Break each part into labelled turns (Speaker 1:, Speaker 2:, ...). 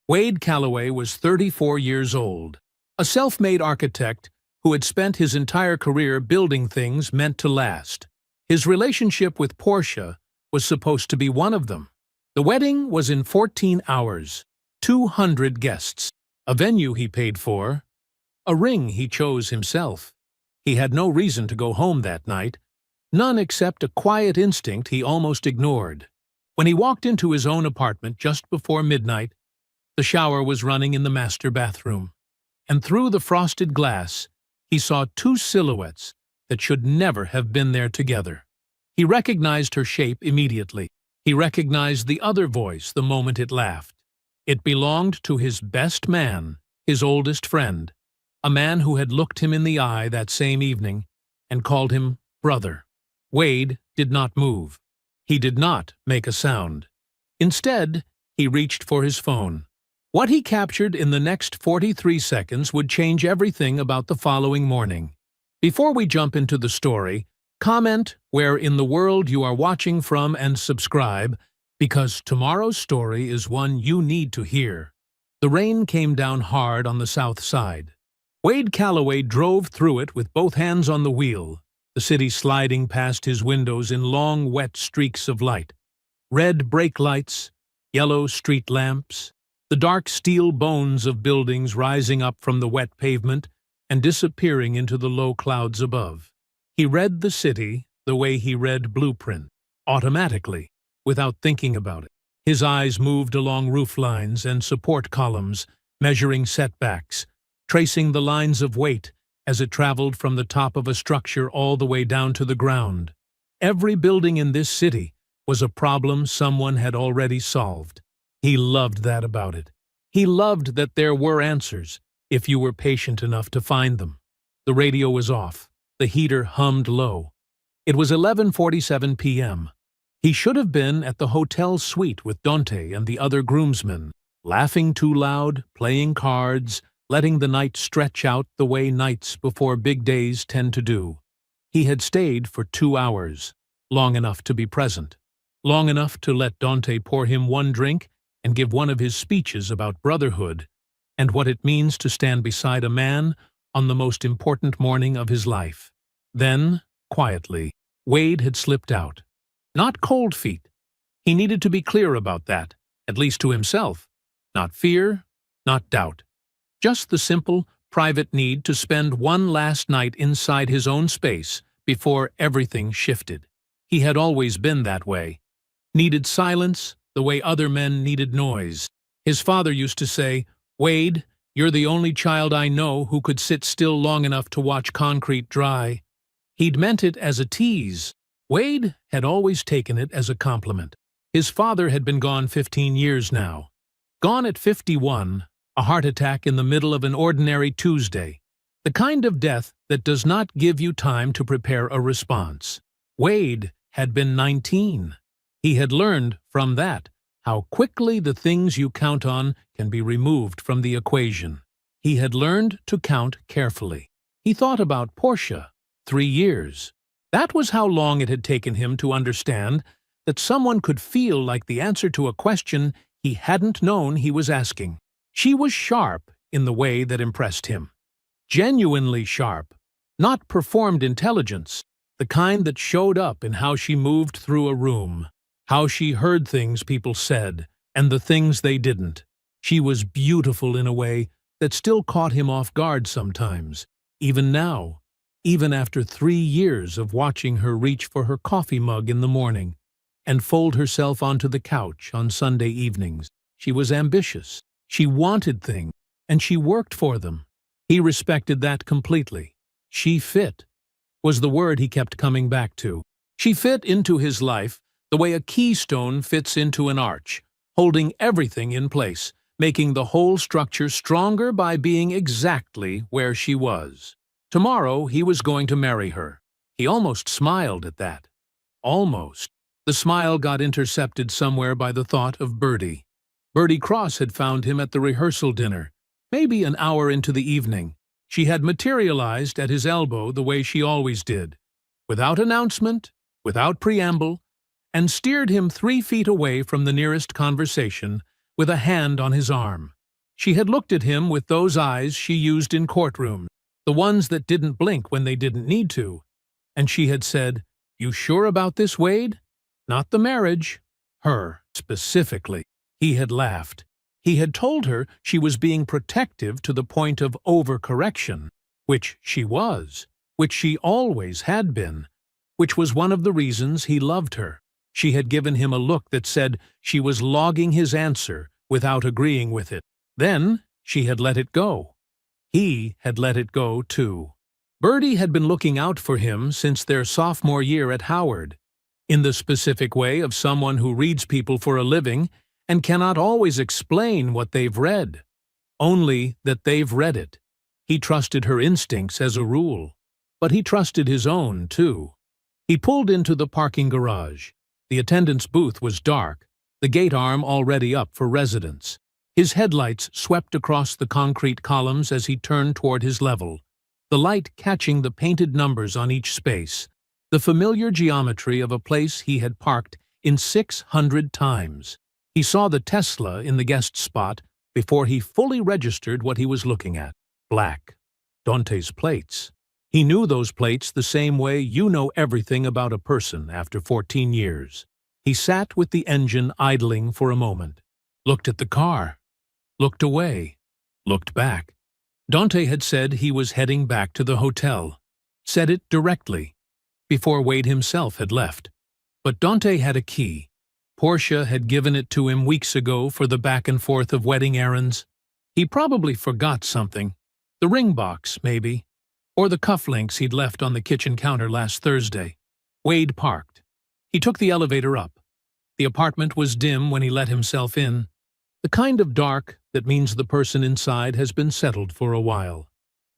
Speaker 1: Wade Calloway was 34 years old, a self-made architect who had spent his entire career building things meant to last. His relationship with Portia was supposed to be one of them. The wedding was in 14 hours, 200 guests, a venue he paid for, a ring he chose himself. He had no reason to go home that night, none except a quiet instinct he almost ignored. When he walked into his own apartment just before midnight, the shower was running in the master bathroom, and through the frosted glass, he saw two silhouettes that should never have been there together. He recognized her shape immediately. He recognized the other voice the moment it laughed. It belonged to his best man, his oldest friend, a man who had looked him in the eye that same evening and called him brother. Wade did not move. He did not make a sound. Instead, he reached for his phone. What he captured in the next 43 seconds would change everything about the following morning. Before we jump into the story, comment where in the world you are watching from and subscribe, because tomorrow's story is one you need to hear. The rain came down hard on the south side. Wade Calloway drove through it with both hands on the wheel, the city sliding past his windows in long, wet streaks of light. Red brake lights, yellow street lamps, the dark steel bones of buildings rising up from the wet pavement and disappearing into the low clouds above. He read the city the way he read blueprint, automatically, without thinking about it. His eyes moved along roof lines and support columns, measuring setbacks, tracing the lines of weight as it traveled from the top of a structure all the way down to the ground. Every building in this city was a problem someone had already solved. He loved that about it. He loved that there were answers, if you were patient enough to find them. The radio was off. The heater hummed low. It was 11:47 p.m. He should have been at the hotel suite with Dante and the other groomsmen, laughing too loud, playing cards, letting the night stretch out the way nights before big days tend to do. He had stayed for 2 hours, long enough to be present, long enough to let Dante pour him one drink and give one of his speeches about brotherhood and what it means to stand beside a man on the most important morning of his life. Then, quietly, Wade had slipped out. Not cold feet. He needed to be clear about that, at least to himself. Not fear, not doubt. Just the simple, private need to spend one last night inside his own space before everything shifted. He had always been that way. Needed silence the way other men needed noise. His father used to say, "Wade, you're the only child I know who could sit still long enough to watch concrete dry." He'd meant it as a tease. Wade had always taken it as a compliment. His father had been gone 15 years now. Gone at 51, a heart attack in the middle of an ordinary Tuesday. The kind of death that does not give you time to prepare a response. Wade had been 19. He had learned from that how quickly the things you count on can be removed from the equation. He had learned to count carefully. He thought about Portia. 3 years. That was how long it had taken him to understand that someone could feel like the answer to a question he hadn't known he was asking. She was sharp in the way that impressed him. Genuinely sharp, not performed intelligence, the kind that showed up in how she moved through a room, how she heard things people said, and the things they didn't. She was beautiful in a way that still caught him off guard sometimes, even now, even after 3 years of watching her reach for her coffee mug in the morning and fold herself onto the couch on Sunday evenings. She was ambitious. She wanted things, and she worked for them. He respected that completely. She fit was the word he kept coming back to. She fit into his life the way a keystone fits into an arch, holding everything in place, making the whole structure stronger by being exactly where she was. Tomorrow he was going to marry her. He almost smiled at that. Almost. The smile got intercepted somewhere by the thought of Bertie. Bertie Cross had found him at the rehearsal dinner, maybe an hour into the evening. She had materialized at his elbow the way she always did, without announcement, without preamble, and steered him 3 feet away from the nearest conversation with a hand on his arm. She had looked at him with those eyes she used in courtrooms, the ones that didn't blink when they didn't need to. And she had said, "You sure about this, Wade? Not the marriage." Her, specifically. He had laughed. He had told her she was being protective to the point of overcorrection, which she was, which she always had been, which was one of the reasons he loved her. She had given him a look that said she was logging his answer without agreeing with it. Then she had let it go. He had let it go, too. Birdie had been looking out for him since their sophomore year at Howard, in the specific way of someone who reads people for a living and cannot always explain what they've read, only that they've read it. He trusted her instincts as a rule, but he trusted his own, too. He pulled into the parking garage. The attendant's booth was dark, the gate arm already up for residents. His headlights swept across the concrete columns as he turned toward his level, the light catching the painted numbers on each space, the familiar geometry of a place he had parked in 600 times. He saw the Tesla in the guest spot before he fully registered what he was looking at. Black. Dante's plates. He knew those plates the same way you know everything about a person after 14 years. He sat with the engine idling for a moment, looked at the car, looked away, looked back. Dante had said he was heading back to the hotel, said it directly, before Wade himself had left. But Dante had a key. Portia had given it to him weeks ago for the back and forth of wedding errands. He probably forgot something. The ring box, maybe. Or the cufflinks he'd left on the kitchen counter last Thursday. Wade parked. He took the elevator up. The apartment was dim when he let himself in. The kind of dark that means the person inside has been settled for a while.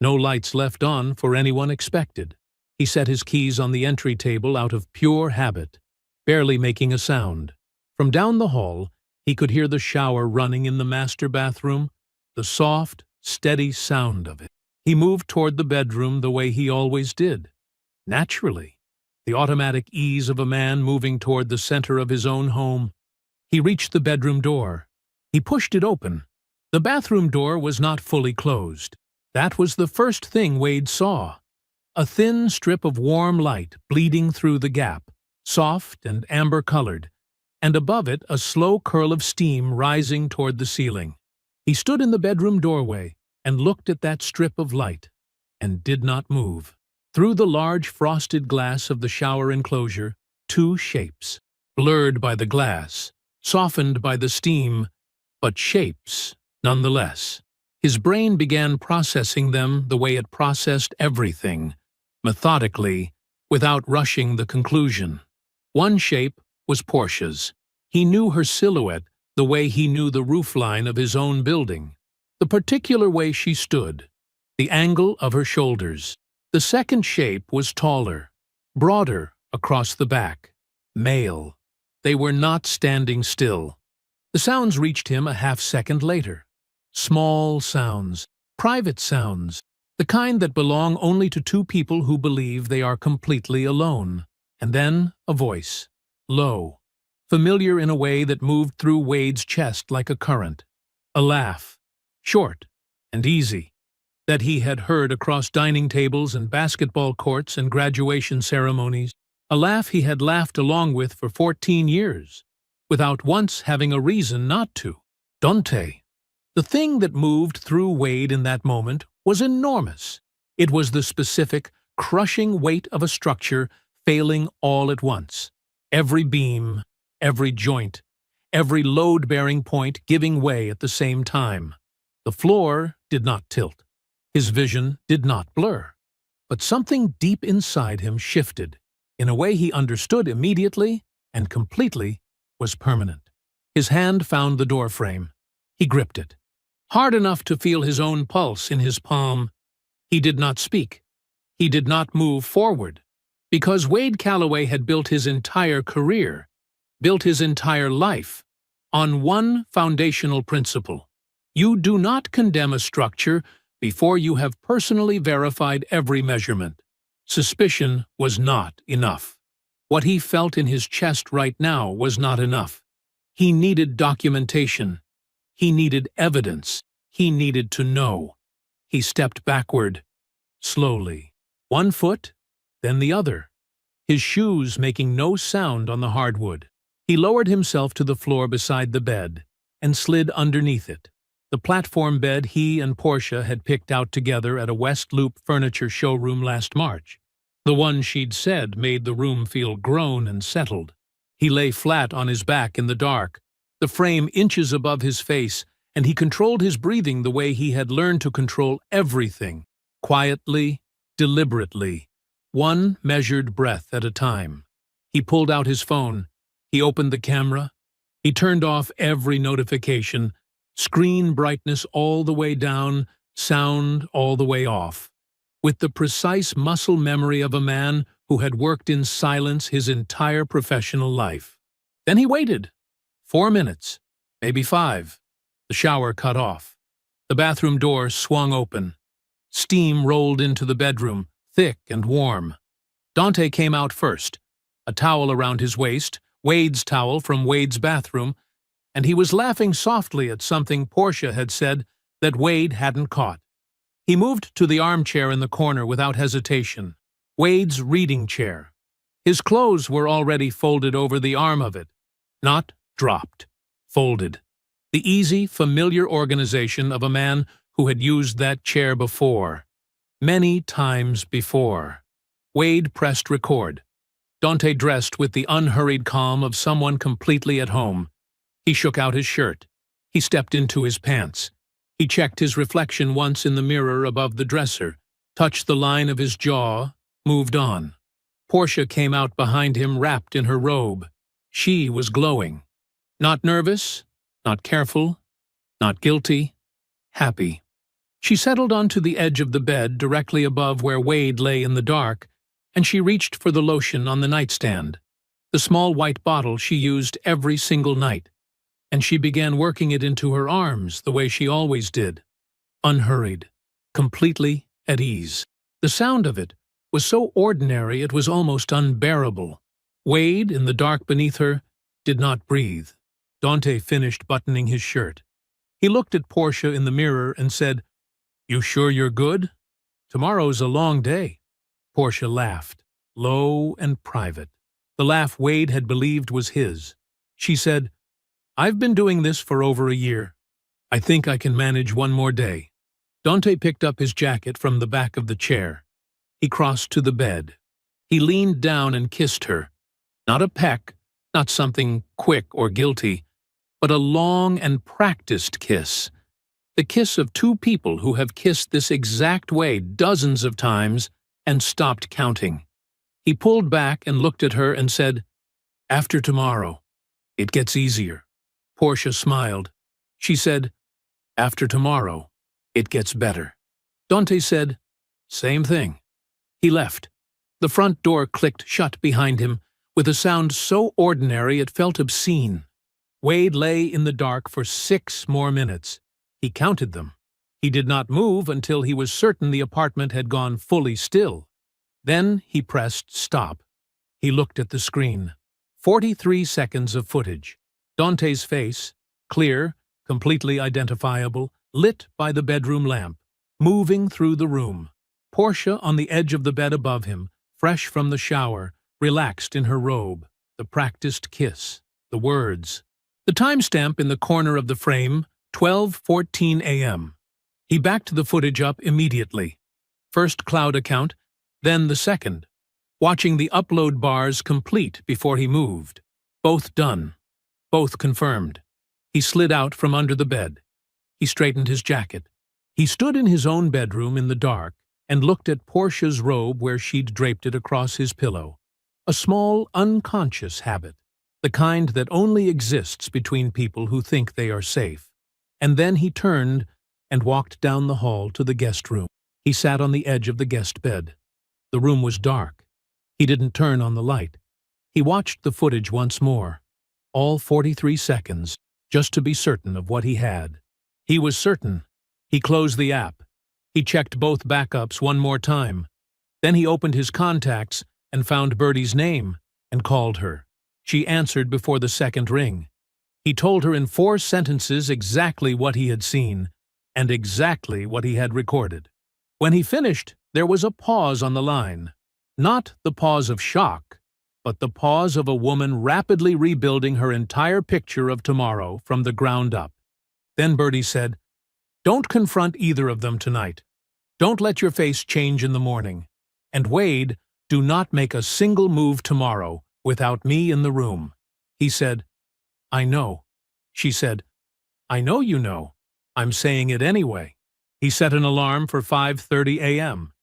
Speaker 1: No lights left on for anyone expected. He set his keys on the entry table out of pure habit, barely making a sound. From down the hall, he could hear the shower running in the master bathroom, the soft, steady sound of it. He moved toward the bedroom the way he always did, naturally, the automatic ease of a man moving toward the center of his own home. He reached the bedroom door. He pushed it open. The bathroom door was not fully closed. That was the first thing Wade saw. A thin strip of warm light bleeding through the gap, soft and amber-colored, and above it a slow curl of steam rising toward the ceiling. He stood in the bedroom doorway and looked at that strip of light, and did not move. Through the large frosted glass of the shower enclosure, two shapes, blurred by the glass, softened by the steam, but shapes nonetheless. His brain began processing them the way it processed everything, methodically, without rushing the conclusion. One shape was Portia's. He knew her silhouette the way he knew the roofline of his own building, the particular way she stood, the angle of her shoulders. The second shape was taller, broader across the back, male. They were not standing still. The sounds reached him a half-second later. Small sounds, private sounds, the kind that belong only to two people who believe they are completely alone. And then a voice, low, familiar in a way that moved through Wade's chest like a current. A laugh, short and easy, that he had heard across dining tables and basketball courts and graduation ceremonies. A laugh he had laughed along with for 14 years, without once having a reason not to. Dante. The thing that moved through Wade in that moment was enormous. It was the specific, crushing weight of a structure failing all at once. Every beam, every joint, every load-bearing point giving way at the same time. The floor did not tilt. His vision did not blur. But something deep inside him shifted, in a way he understood immediately and completely was permanent. His hand found the doorframe. He gripped it, hard enough to feel his own pulse in his palm. He did not speak. He did not move forward, because Wade Calloway had built his entire career, built his entire life, on one foundational principle. You do not condemn a structure before you have personally verified every measurement. Suspicion was not enough. What he felt in his chest right now was not enough. He needed documentation. He needed evidence. He needed to know. He stepped backward, slowly. One foot, then the other, his shoes making no sound on the hardwood. He lowered himself to the floor beside the bed and slid underneath it. The platform bed he and Portia had picked out together at a West Loop furniture showroom last March. The one she'd said made the room feel grown and settled. He lay flat on his back in the dark, the frame inches above his face, and he controlled his breathing the way he had learned to control everything, quietly, deliberately, one measured breath at a time. He pulled out his phone. He opened the camera. He turned off every notification, screen brightness all the way down, sound all the way off. With the precise muscle memory of a man who had worked in silence his entire professional life. Then he waited. 4 minutes, maybe 5. The shower cut off. The bathroom door swung open. Steam rolled into the bedroom, thick and warm. Dante came out first, a towel around his waist, Wade's towel from Wade's bathroom, and he was laughing softly at something Portia had said that Wade hadn't caught. He moved to the armchair in the corner without hesitation, Wade's reading chair. His clothes were already folded over the arm of it, not dropped, folded. The easy, familiar organization of a man who had used that chair before, many times before. Wade pressed record. Dante dressed with the unhurried calm of someone completely at home. He shook out his shirt. He stepped into his pants. He checked his reflection once in the mirror above the dresser, touched the line of his jaw, moved on. Portia came out behind him wrapped in her robe. She was glowing. Not nervous, not careful, not guilty, happy. She settled onto the edge of the bed directly above where Wade lay in the dark, and she reached for the lotion on the nightstand, the small white bottle she used every single night, and she began working it into her arms the way she always did, unhurried, completely at ease. The sound of it was so ordinary it was almost unbearable. Wade, in the dark beneath her, did not breathe. Dante finished buttoning his shirt. He looked at Portia in the mirror and said, "You sure you're good? Tomorrow's a long day." Portia laughed, low and private. The laugh Wade had believed was his. She said, "I've been doing this for over a year. I think I can manage one more day." Dante picked up his jacket from the back of the chair. He crossed to the bed. He leaned down and kissed her. Not a peck, not something quick or guilty, but a long and practiced kiss. The kiss of two people who have kissed this exact way dozens of times and stopped counting. He pulled back and looked at her and said, "After tomorrow, it gets easier." Portia smiled. She said, "After tomorrow, it gets better." Dante said, "Same thing." He left. The front door clicked shut behind him with a sound so ordinary it felt obscene. Wade lay in the dark for 6 more minutes. He counted them. He did not move until he was certain the apartment had gone fully still. Then he pressed stop. He looked at the screen. 43 seconds of footage. Dante's face, clear, completely identifiable, lit by the bedroom lamp, moving through the room. Portia on the edge of the bed above him, fresh from the shower, relaxed in her robe, the practiced kiss, the words. The timestamp in the corner of the frame, 12:14 a.m. He backed the footage up immediately. First cloud account, then the second, watching the upload bars complete before he moved. Both done. Both confirmed. He slid out from under the bed. He straightened his jacket. He stood in his own bedroom in the dark and looked at Portia's robe where she'd draped it across his pillow. A small, unconscious habit, the kind that only exists between people who think they are safe. And then he turned and walked down the hall to the guest room. He sat on the edge of the guest bed. The room was dark. He didn't turn on the light. He watched the footage once more, all 43 seconds, just to be certain of what he had. He was certain. He closed the app. He checked both backups one more time. Then he opened his contacts and found Birdie's name and called her. She answered before the second ring. He told her in 4 sentences exactly what he had seen, and exactly what he had recorded. When he finished, there was a pause on the line. Not the pause of shock, but the pause of a woman rapidly rebuilding her entire picture of tomorrow from the ground up. Then Bertie said, "Don't confront either of them tonight. Don't let your face change in the morning. And Wade, do not make a single move tomorrow without me in the room." He said, "I know." She said, "I know you know. I'm saying it anyway." He set an alarm for 5:30 a.m.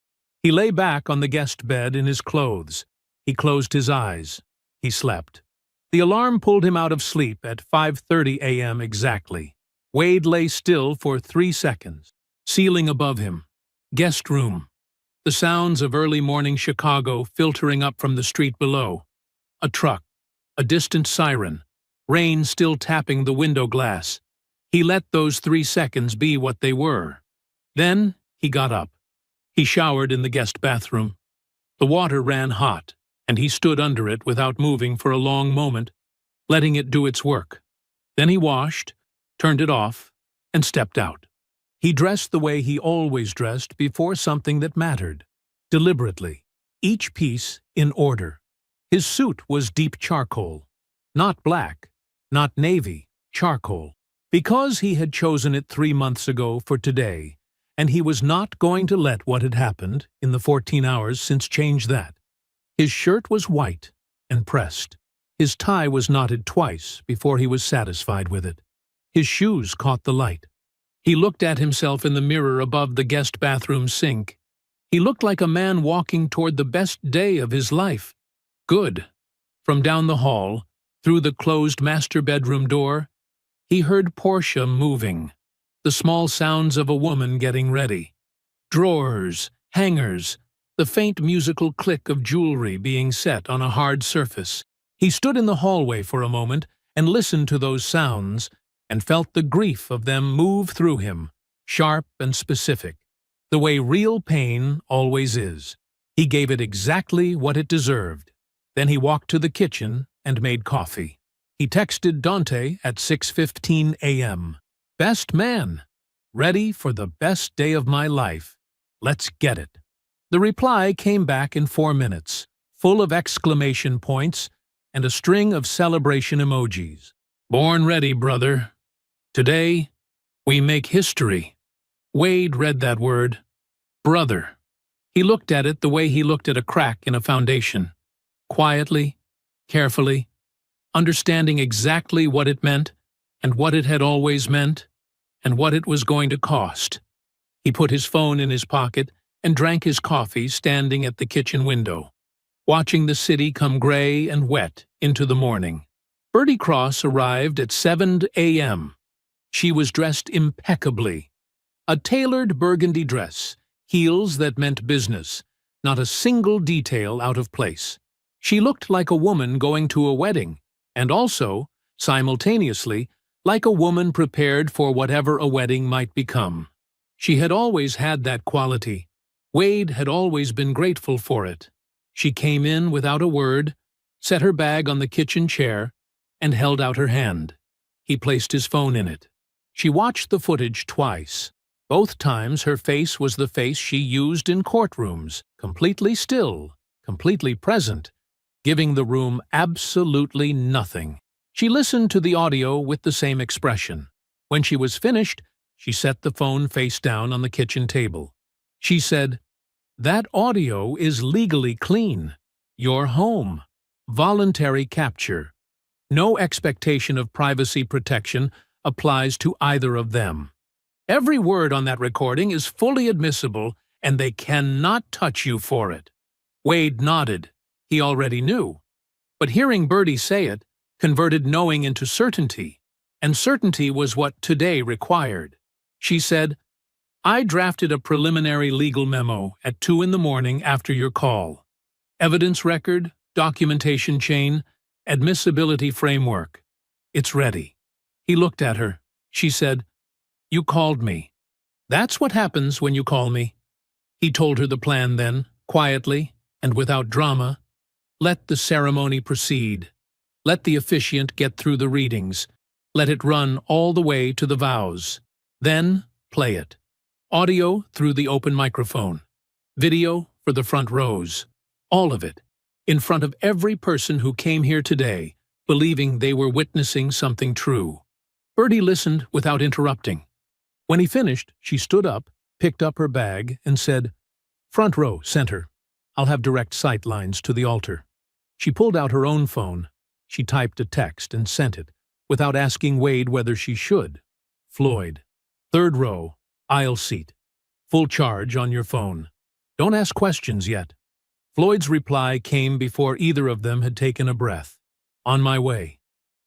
Speaker 1: He lay back on the guest bed in his clothes. He closed his eyes. He slept. The alarm pulled him out of sleep at 5:30 a.m. exactly. Wade lay still for 3 seconds. Ceiling above him. Guest room. The sounds of early morning Chicago filtering up from the street below. A truck. A distant siren. Rain still tapping the window glass. He let those 3 seconds be what they were. Then he got up. He showered in the guest bathroom. The water ran hot, and he stood under it without moving for a long moment, letting it do its work. Then he washed, turned it off, and stepped out. He dressed the way he always dressed before something that mattered, deliberately, each piece in order. His suit was deep charcoal, not black, not navy, charcoal, because he had chosen it 3 months ago for today, and he was not going to let what had happened in the 14 hours since change that. His shirt was white and pressed. His tie was knotted twice before he was satisfied with it. His shoes caught the light. He looked at himself in the mirror above the guest bathroom sink. He looked like a man walking toward the best day of his life. Good. From down the hall, through the closed master bedroom door, he heard Portia moving. The small sounds of a woman getting ready. Drawers, hangers, the faint musical click of jewelry being set on a hard surface. He stood in the hallway for a moment and listened to those sounds and felt the grief of them move through him, sharp and specific, the way real pain always is. He gave it exactly what it deserved. Then he walked to the kitchen and made coffee. He texted Dante at 6:15 a.m. "Best man, ready for the best day of my life. Let's get it." The reply came back in 4 minutes, full of exclamation points and a string of celebration emojis. "Born ready, brother. Today, we make history." Wade read that word. Brother. He looked at it the way he looked at a crack in a foundation. Quietly, carefully, understanding exactly what it meant and what it had always meant and what it was going to cost. He put his phone in his pocket and drank his coffee standing at the kitchen window, watching the city come gray and wet into the morning. Bertie Cross arrived at 7 a.m. She was dressed impeccably. A tailored burgundy dress, heels that meant business, not a single detail out of place. She looked like a woman going to a wedding, and also, simultaneously, like a woman prepared for whatever a wedding might become. She had always had that quality. Wade had always been grateful for it. She came in without a word, set her bag on the kitchen chair, and held out her hand. He placed his phone in it. She watched the footage twice. Both times her face was the face she used in courtrooms, completely still, completely present, giving the room absolutely nothing. She listened to the audio with the same expression. When she was finished, she set the phone face down on the kitchen table. She said, "That audio is legally clean. Your home. Voluntary capture. No expectation of privacy protection applies to either of them. Every word on that recording is fully admissible, and they cannot touch you for it." Wade nodded. He already knew. But hearing Bertie say it converted knowing into certainty, and certainty was what today required. She said, "I drafted a preliminary legal memo at 2 in the morning after your call. Evidence record, documentation chain, admissibility framework. It's ready." He looked at her. She said, "You called me." "That's what happens when you call me." He told her the plan then, quietly and without drama. Let the ceremony proceed. Let the officiant get through the readings. Let it run all the way to the vows. Then, play it. Audio through the open microphone. Video for the front rows. All of it. In front of every person who came here today, believing they were witnessing something true. Bertie listened without interrupting. When he finished, she stood up, picked up her bag, and said, "Front row, center. I'll have direct sight lines to the altar." She pulled out her own phone. She typed a text and sent it, without asking Wade whether she should. Floyd. Third row, aisle seat. Full charge on your phone. Don't ask questions yet. Floyd's reply came before either of them had taken a breath. On my way.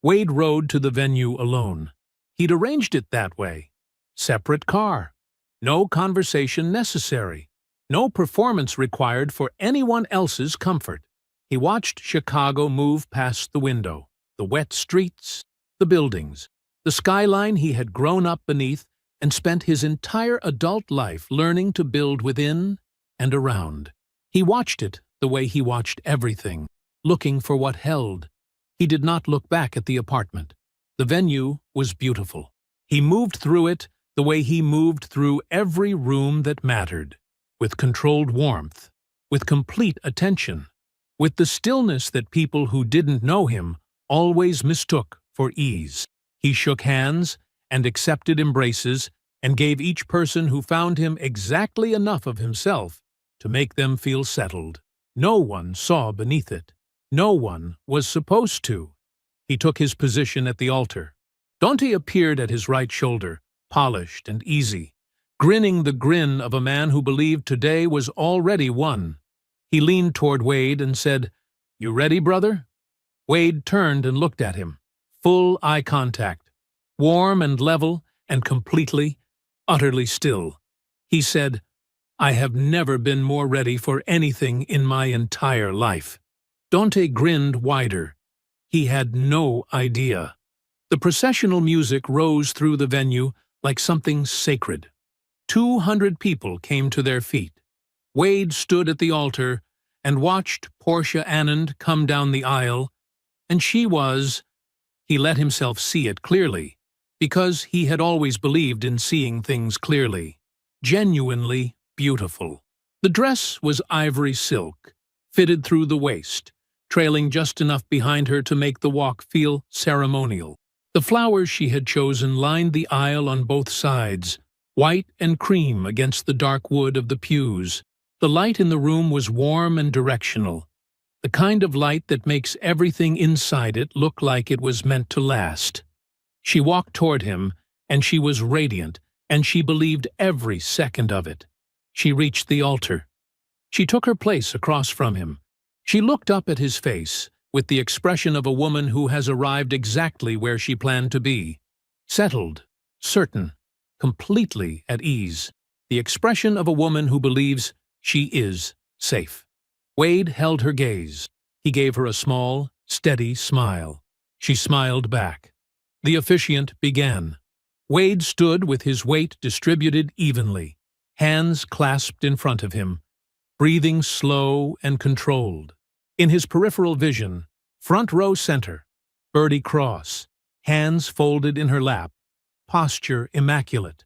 Speaker 1: Wade rode to the venue alone. He'd arranged it that way. Separate car. No conversation necessary. No performance required for anyone else's comfort. He watched Chicago move past the window, the wet streets, the buildings, the skyline he had grown up beneath and spent his entire adult life learning to build within and around. He watched it the way he watched everything, looking for what held. He did not look back at the apartment. The venue was beautiful. He moved through it the way he moved through every room that mattered, with controlled warmth, with complete attention, with the stillness that people who didn't know him always mistook for ease. He shook hands and accepted embraces and gave each person who found him exactly enough of himself to make them feel settled. No one saw beneath it. No one was supposed to. He took his position at the altar. Dante appeared at his right shoulder, polished and easy, grinning the grin of a man who believed today was already won. He leaned toward Wade and said, "You ready, brother?" Wade turned and looked at him. Full eye contact. Warm and level and completely, utterly still. He said, "I have never been more ready for anything in my entire life." Dante grinned wider. He had no idea. The processional music rose through the venue like something sacred. 200 people came to their feet. Wade stood at the altar and watched Portia Anand come down the aisle, and she was, he let himself see it clearly, because he had always believed in seeing things clearly, genuinely beautiful. The dress was ivory silk, fitted through the waist, trailing just enough behind her to make the walk feel ceremonial. The flowers she had chosen lined the aisle on both sides, white and cream against the dark wood of the pews. The light in the room was warm and directional, the kind of light that makes everything inside it look like it was meant to last. She walked toward him, and she was radiant, and she believed every second of it. She reached the altar. She took her place across from him. She looked up at his face, with the expression of a woman who has arrived exactly where she planned to be. Settled, certain, completely at ease. The expression of a woman who believes she is safe. Wade held her gaze. He gave her a small, steady smile. She smiled back. The officiant began. Wade stood with his weight distributed evenly, hands clasped in front of him, breathing slow and controlled. In his peripheral vision, front row center, Bertie Cross, hands folded in her lap, posture immaculate,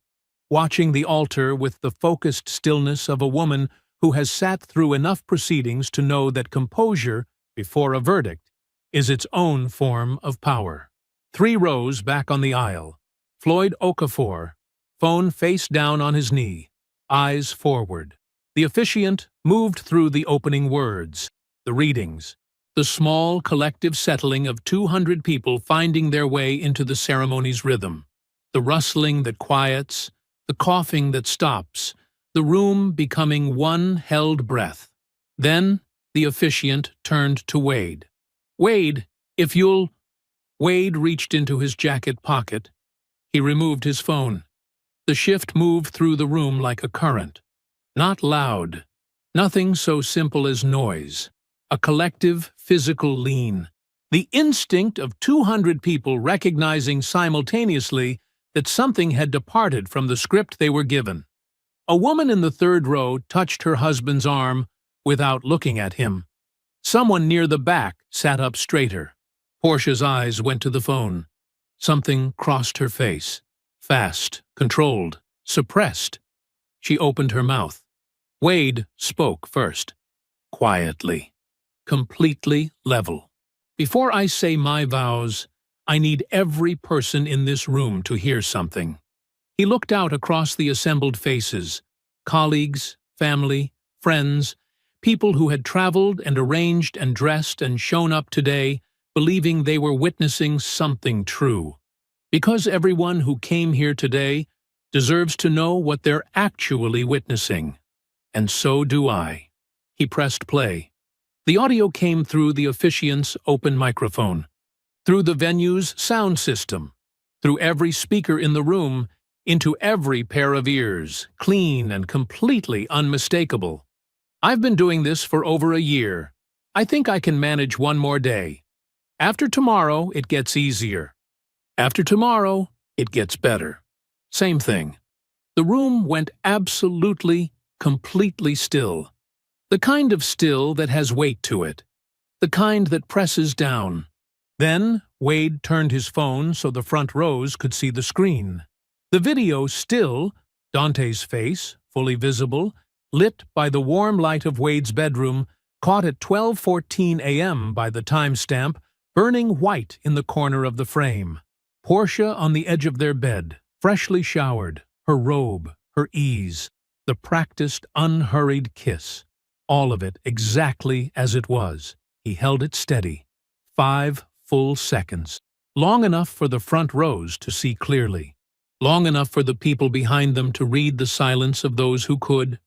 Speaker 1: watching the altar with the focused stillness of a woman who has sat through enough proceedings to know that composure before a verdict is its own form of power. 3 rows back on the aisle, Floyd Okafor, phone face down on his knee, eyes forward. The officiant moved through the opening words, the readings, the small collective settling of 200 people finding their way into the ceremony's rhythm, the rustling that quiets, the coughing that stops, the room becoming one held breath. Then the officiant turned to Wade. "Wade, if you'll—" Wade reached into his jacket pocket. He removed his phone. The shift moved through the room like a current. Not loud. Nothing so simple as noise. A collective, physical lean. The instinct of 200 people recognizing simultaneously that something had departed from the script they were given. A woman in the 3rd row touched her husband's arm without looking at him. Someone near the back sat up straighter. Portia's eyes went to the phone. Something crossed her face. Fast, controlled, suppressed. She opened her mouth. Wade spoke first, quietly, completely level. Before I say my vows, I need every person in this room to hear something. He looked out across the assembled faces, colleagues, family, friends, people who had traveled and arranged and dressed and shown up today, believing they were witnessing something true. Because everyone who came here today deserves to know what they're actually witnessing. And so do I. He pressed play. The audio came through the officiant's open microphone, through the venue's sound system, through every speaker in the room, into every pair of ears, clean and completely unmistakable. I've been doing this for over a year. I think I can manage one more day. After tomorrow, it gets easier. After tomorrow, it gets better. Same thing. The room went absolutely, completely still. The kind of still that has weight to it. The kind that presses down. Then, Wade turned his phone so the front rows could see the screen. The video still, Dante's face, fully visible, lit by the warm light of Wade's bedroom, caught at 12:14 a.m. by the timestamp, burning white in the corner of the frame. Portia on the edge of their bed, freshly showered, her robe, her ease, the practiced, unhurried kiss. All of it exactly as it was. He held it steady. 5 full seconds. Long enough for the front rows to see clearly. Long enough for the people behind them to read the silence of those who could.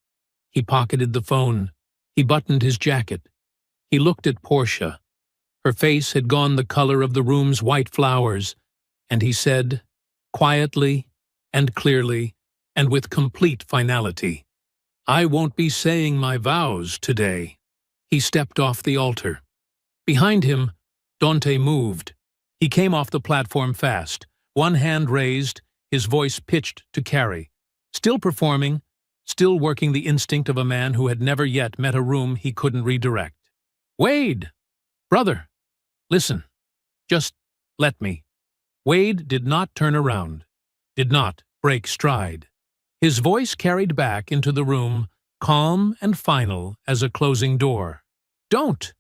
Speaker 1: He pocketed the phone. He buttoned his jacket. He looked at Portia. Her face had gone the color of the room's white flowers, and he said, quietly and clearly and with complete finality, "I won't be saying my vows today." He stepped off the altar. Behind him, Dante moved. He came off the platform fast, one hand raised, his voice pitched to carry, still performing, still working the instinct of a man who had never yet met a room he couldn't redirect. "Wade! Brother! Listen. Just let me." Wade did not turn around, did not break stride. His voice carried back into the room, calm and final as a closing door. "Don't!"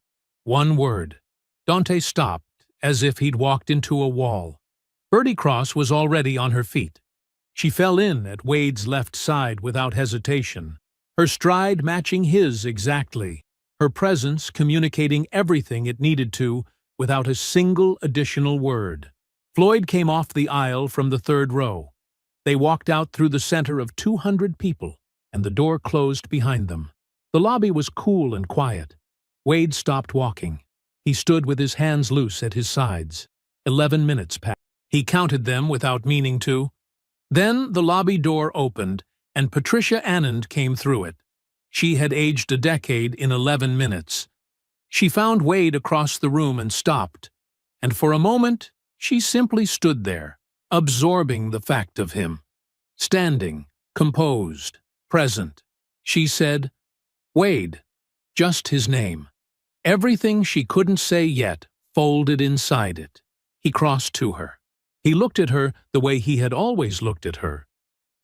Speaker 1: One word. Dante stopped, as if he'd walked into a wall. Bertie Cross was already on her feet. She fell in at Wade's left side without hesitation, her stride matching his exactly, her presence communicating everything it needed to without a single additional word. Floyd came off the aisle from the third row. They walked out through the center of 200 people, and the door closed behind them. The lobby was cool and quiet. Wade stopped walking. He stood with his hands loose at his sides. 11 minutes passed. He counted them without meaning to. Then the lobby door opened, and Patricia Anand came through it. She had aged a decade in 11 minutes. She found Wade across the room and stopped, and for a moment she simply stood there, absorbing the fact of him. Standing, composed, present. She said, "Wade," just his name. Everything she couldn't say yet folded inside it. He crossed to her. He looked at her the way he had always looked at her,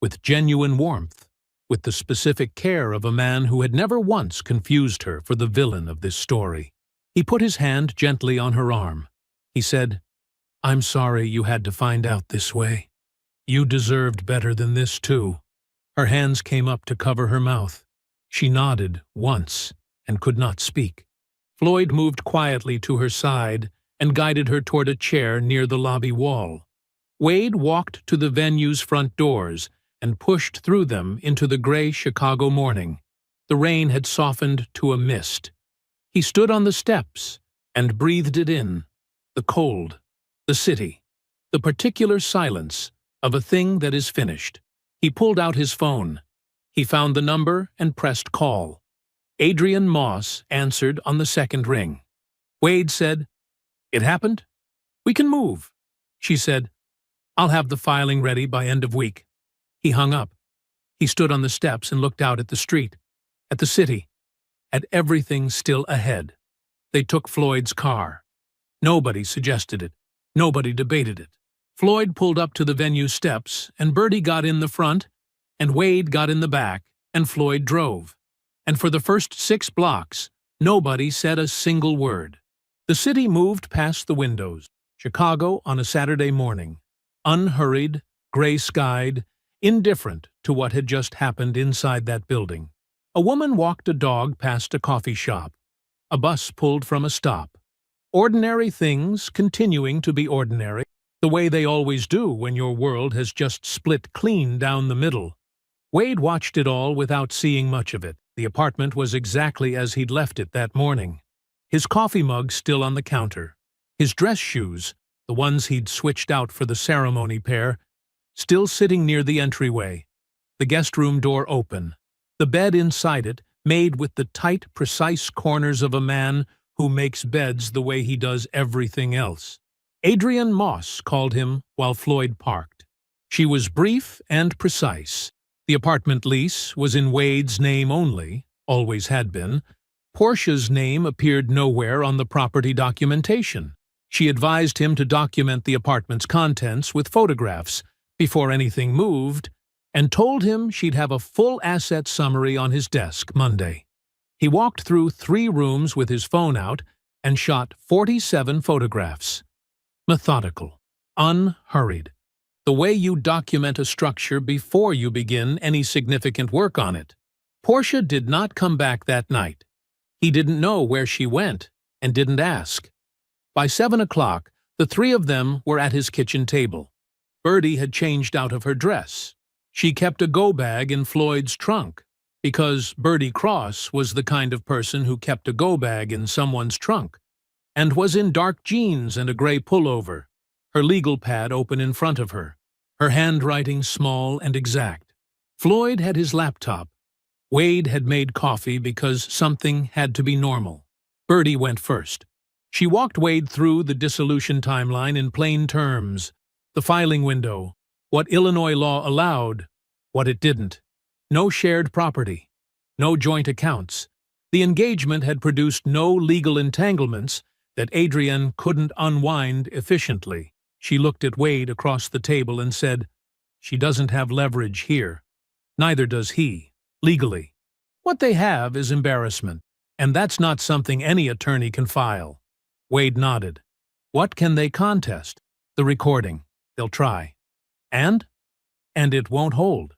Speaker 1: with genuine warmth, with the specific care of a man who had never once confused her for the villain of this story. He put his hand gently on her arm. He said, "I'm sorry you had to find out this way. You deserved better than this, too." Her hands came up to cover her mouth. She nodded once and could not speak. Floyd moved quietly to her side and guided her toward a chair near the lobby wall. Wade walked to the venue's front doors and pushed through them into the gray Chicago morning. The rain had softened to a mist. He stood on the steps and breathed it in, the cold, the city, the particular silence of a thing that is finished. He pulled out his phone. He found the number and pressed call. Adrian Moss answered on the second ring. Wade said, "It happened? We can move." She said, "I'll have the filing ready by end of week." He hung up. He stood on the steps and looked out at the street, at the city, at everything still ahead. They took Floyd's car. Nobody suggested it. Nobody debated it. Floyd pulled up to the venue steps, and Bertie got in the front and Wade got in the back, and Floyd drove. And for the first 6 blocks, nobody said a single word. The city moved past the windows. Chicago on a Saturday morning. Unhurried, gray-skied, indifferent to what had just happened inside that building. A woman walked a dog past a coffee shop. A bus pulled from a stop. Ordinary things continuing to be ordinary, the way they always do when your world has just split clean down the middle. Wade watched it all without seeing much of it. The apartment was exactly as he'd left it that morning. His coffee mug still on the counter. His dress shoes, the ones he'd switched out for the ceremony pair, still sitting near the entryway. The guest room door open. The bed inside it, made with the tight, precise corners of a man who makes beds the way he does everything else. Adrienne Moss called him while Floyd parked. She was brief and precise. The apartment lease was in Wade's name only, always had been. Portia's name appeared nowhere on the property documentation. She advised him to document the apartment's contents with photographs before anything moved, and told him she'd have a full asset summary on his desk Monday. He walked through 3 rooms with his phone out and shot 47 photographs. Methodical, unhurried. The way you document a structure before you begin any significant work on it. Portia did not come back that night. He didn't know where she went and didn't ask. By 7 o'clock, the 3 of them were at his kitchen table. Birdie had changed out of her dress. She kept a go-bag in Floyd's trunk, because Birdie Cross was the kind of person who kept a go-bag in someone's trunk, and was in dark jeans and a gray pullover, her legal pad open in front of her, her handwriting small and exact. Floyd had his laptop. Wade had made coffee because something had to be normal. Birdie went first. She walked Wade through the dissolution timeline in plain terms, the filing window, what Illinois law allowed, what it didn't. No shared property, no joint accounts. The engagement had produced no legal entanglements that Adrienne couldn't unwind efficiently. She looked at Wade across the table and said, "She doesn't have leverage here. Neither does he, legally. What they have is embarrassment, and that's not something any attorney can file." Wade nodded. "What can they contest? The recording. They'll try. And it won't hold.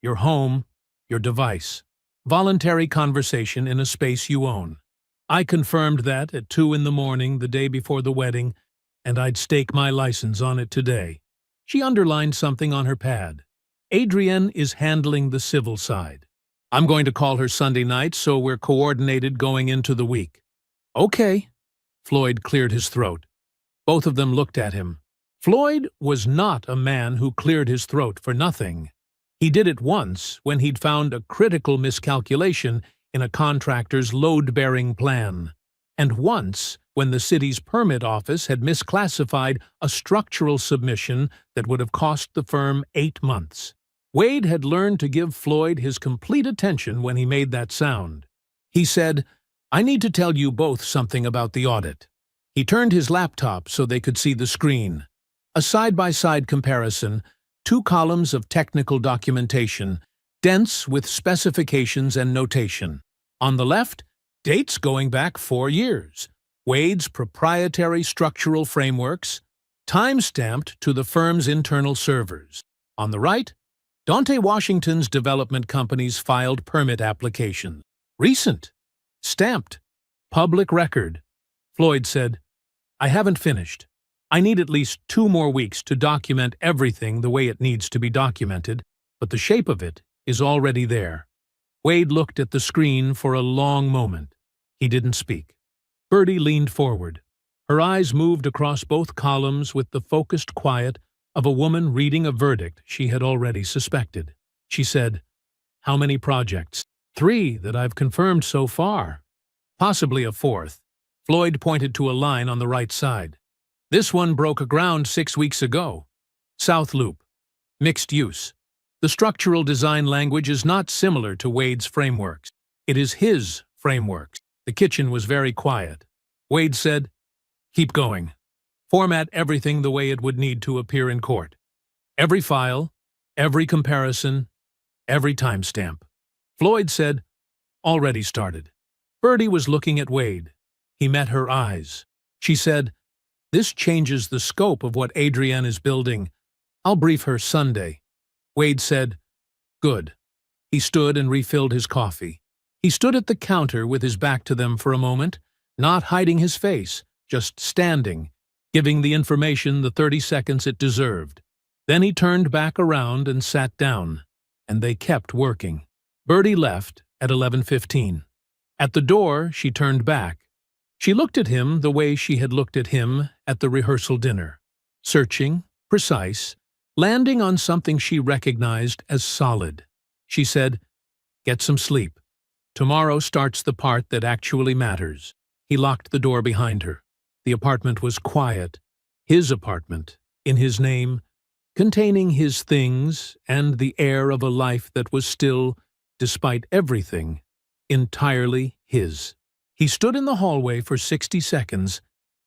Speaker 1: Your home, your device. Voluntary conversation in a space you own. I confirmed that at 2 in the morning the day before the wedding, and I'd stake my license on it today." She underlined something on her pad. "Adrienne is handling the civil side. I'm going to call her Sunday night, so we're coordinated going into the week." "Okay." Floyd cleared his throat. Both of them looked at him. Floyd was not a man who cleared his throat for nothing. He did it once when he'd found a critical miscalculation in a contractor's load-bearing plan, and once when the city's permit office had misclassified a structural submission that would have cost the firm 8 months. Wade had learned to give Floyd his complete attention when he made that sound. He said, "I need to tell you both something about the audit." He turned his laptop so they could see the screen. A side-by-side comparison, 2 columns of technical documentation, dense with specifications and notation. On the left, dates going back 4 years. Wade's proprietary structural frameworks, time-stamped to the firm's internal servers. On the right, Dante Washington's development company's filed permit applications. Recent. Stamped. Public record. Floyd said, "I haven't finished. I need at least 2 more weeks to document everything the way it needs to be documented, but the shape of it is already there." Wade looked at the screen for a long moment. He didn't speak. Birdie leaned forward. Her eyes moved across both columns with the focused quiet of a woman reading a verdict she had already suspected. She said, "How many projects?" 3 that I've confirmed so far. Possibly a 4th. Floyd pointed to a line on the right side. "This one broke ground 6 weeks ago. South Loop. Mixed use. The structural design language is not similar to Wade's frameworks. It is his frameworks." The kitchen was very quiet. Wade said, "Keep going. Format everything the way it would need to appear in court. Every file, every comparison, Every timestamp. Floyd said, "Already started." Bertie was looking at Wade. He met her eyes. She said, "This changes the scope of what Adrienne is building. I'll brief her Sunday." Wade said, "Good." He stood and refilled his coffee. He stood at the counter with his back to them for a moment, not hiding his face, just standing, giving the information the 30 seconds it deserved. Then he turned back around and sat down, and they kept working. Bertie left at 11:15. At the door, she turned back. She looked at him the way she had looked at him at the rehearsal dinner, searching, precise, landing on something she recognized as solid. She said, "Get some sleep. Tomorrow starts the part that actually matters." He locked the door behind her. The apartment was quiet. His apartment, in his name, containing his things and the air of a life that was still, despite everything, entirely his. He stood in the hallway for 60 seconds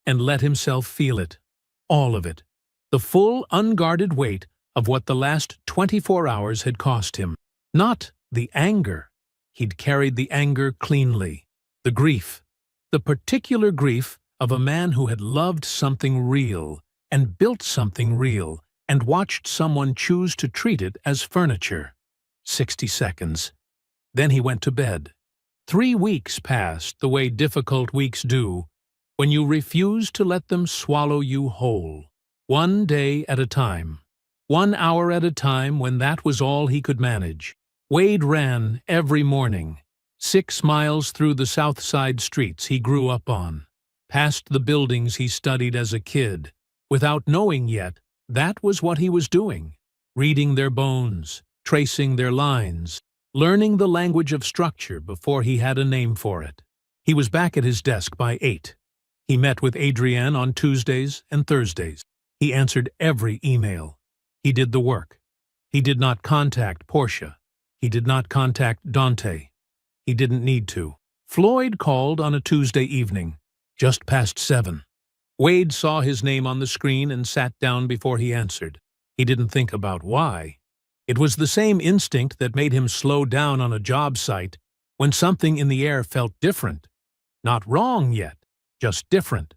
Speaker 1: and let himself feel it, all of it, the full, unguarded weight of what the last 24 hours had cost him. Not the anger. He'd carried the anger cleanly. The grief, the particular grief of a man who had loved something real and built something real and watched someone choose to treat it as furniture. 60 seconds. Then he went to bed. 3 weeks passed the way difficult weeks do, when you refuse to let them swallow you whole. 1 day at a time. 1 hour at a time when that was all he could manage. Wade ran every morning, 6 miles through the South Side streets he grew up on, past the buildings he studied as a kid, without knowing yet that was what he was doing, reading their bones, tracing their lines, learning the language of structure before he had a name for it. He was back at his desk by 8. He met with Adrienne on Tuesdays and Thursdays. He answered every email. He did the work. He did not contact Portia. He did not contact Dante. He didn't need to. Floyd called on a Tuesday evening, just past 7. Wade saw his name on the screen and sat down before he answered. He didn't think about why. It was the same instinct that made him slow down on a job site when something in the air felt different. Not wrong yet, just different.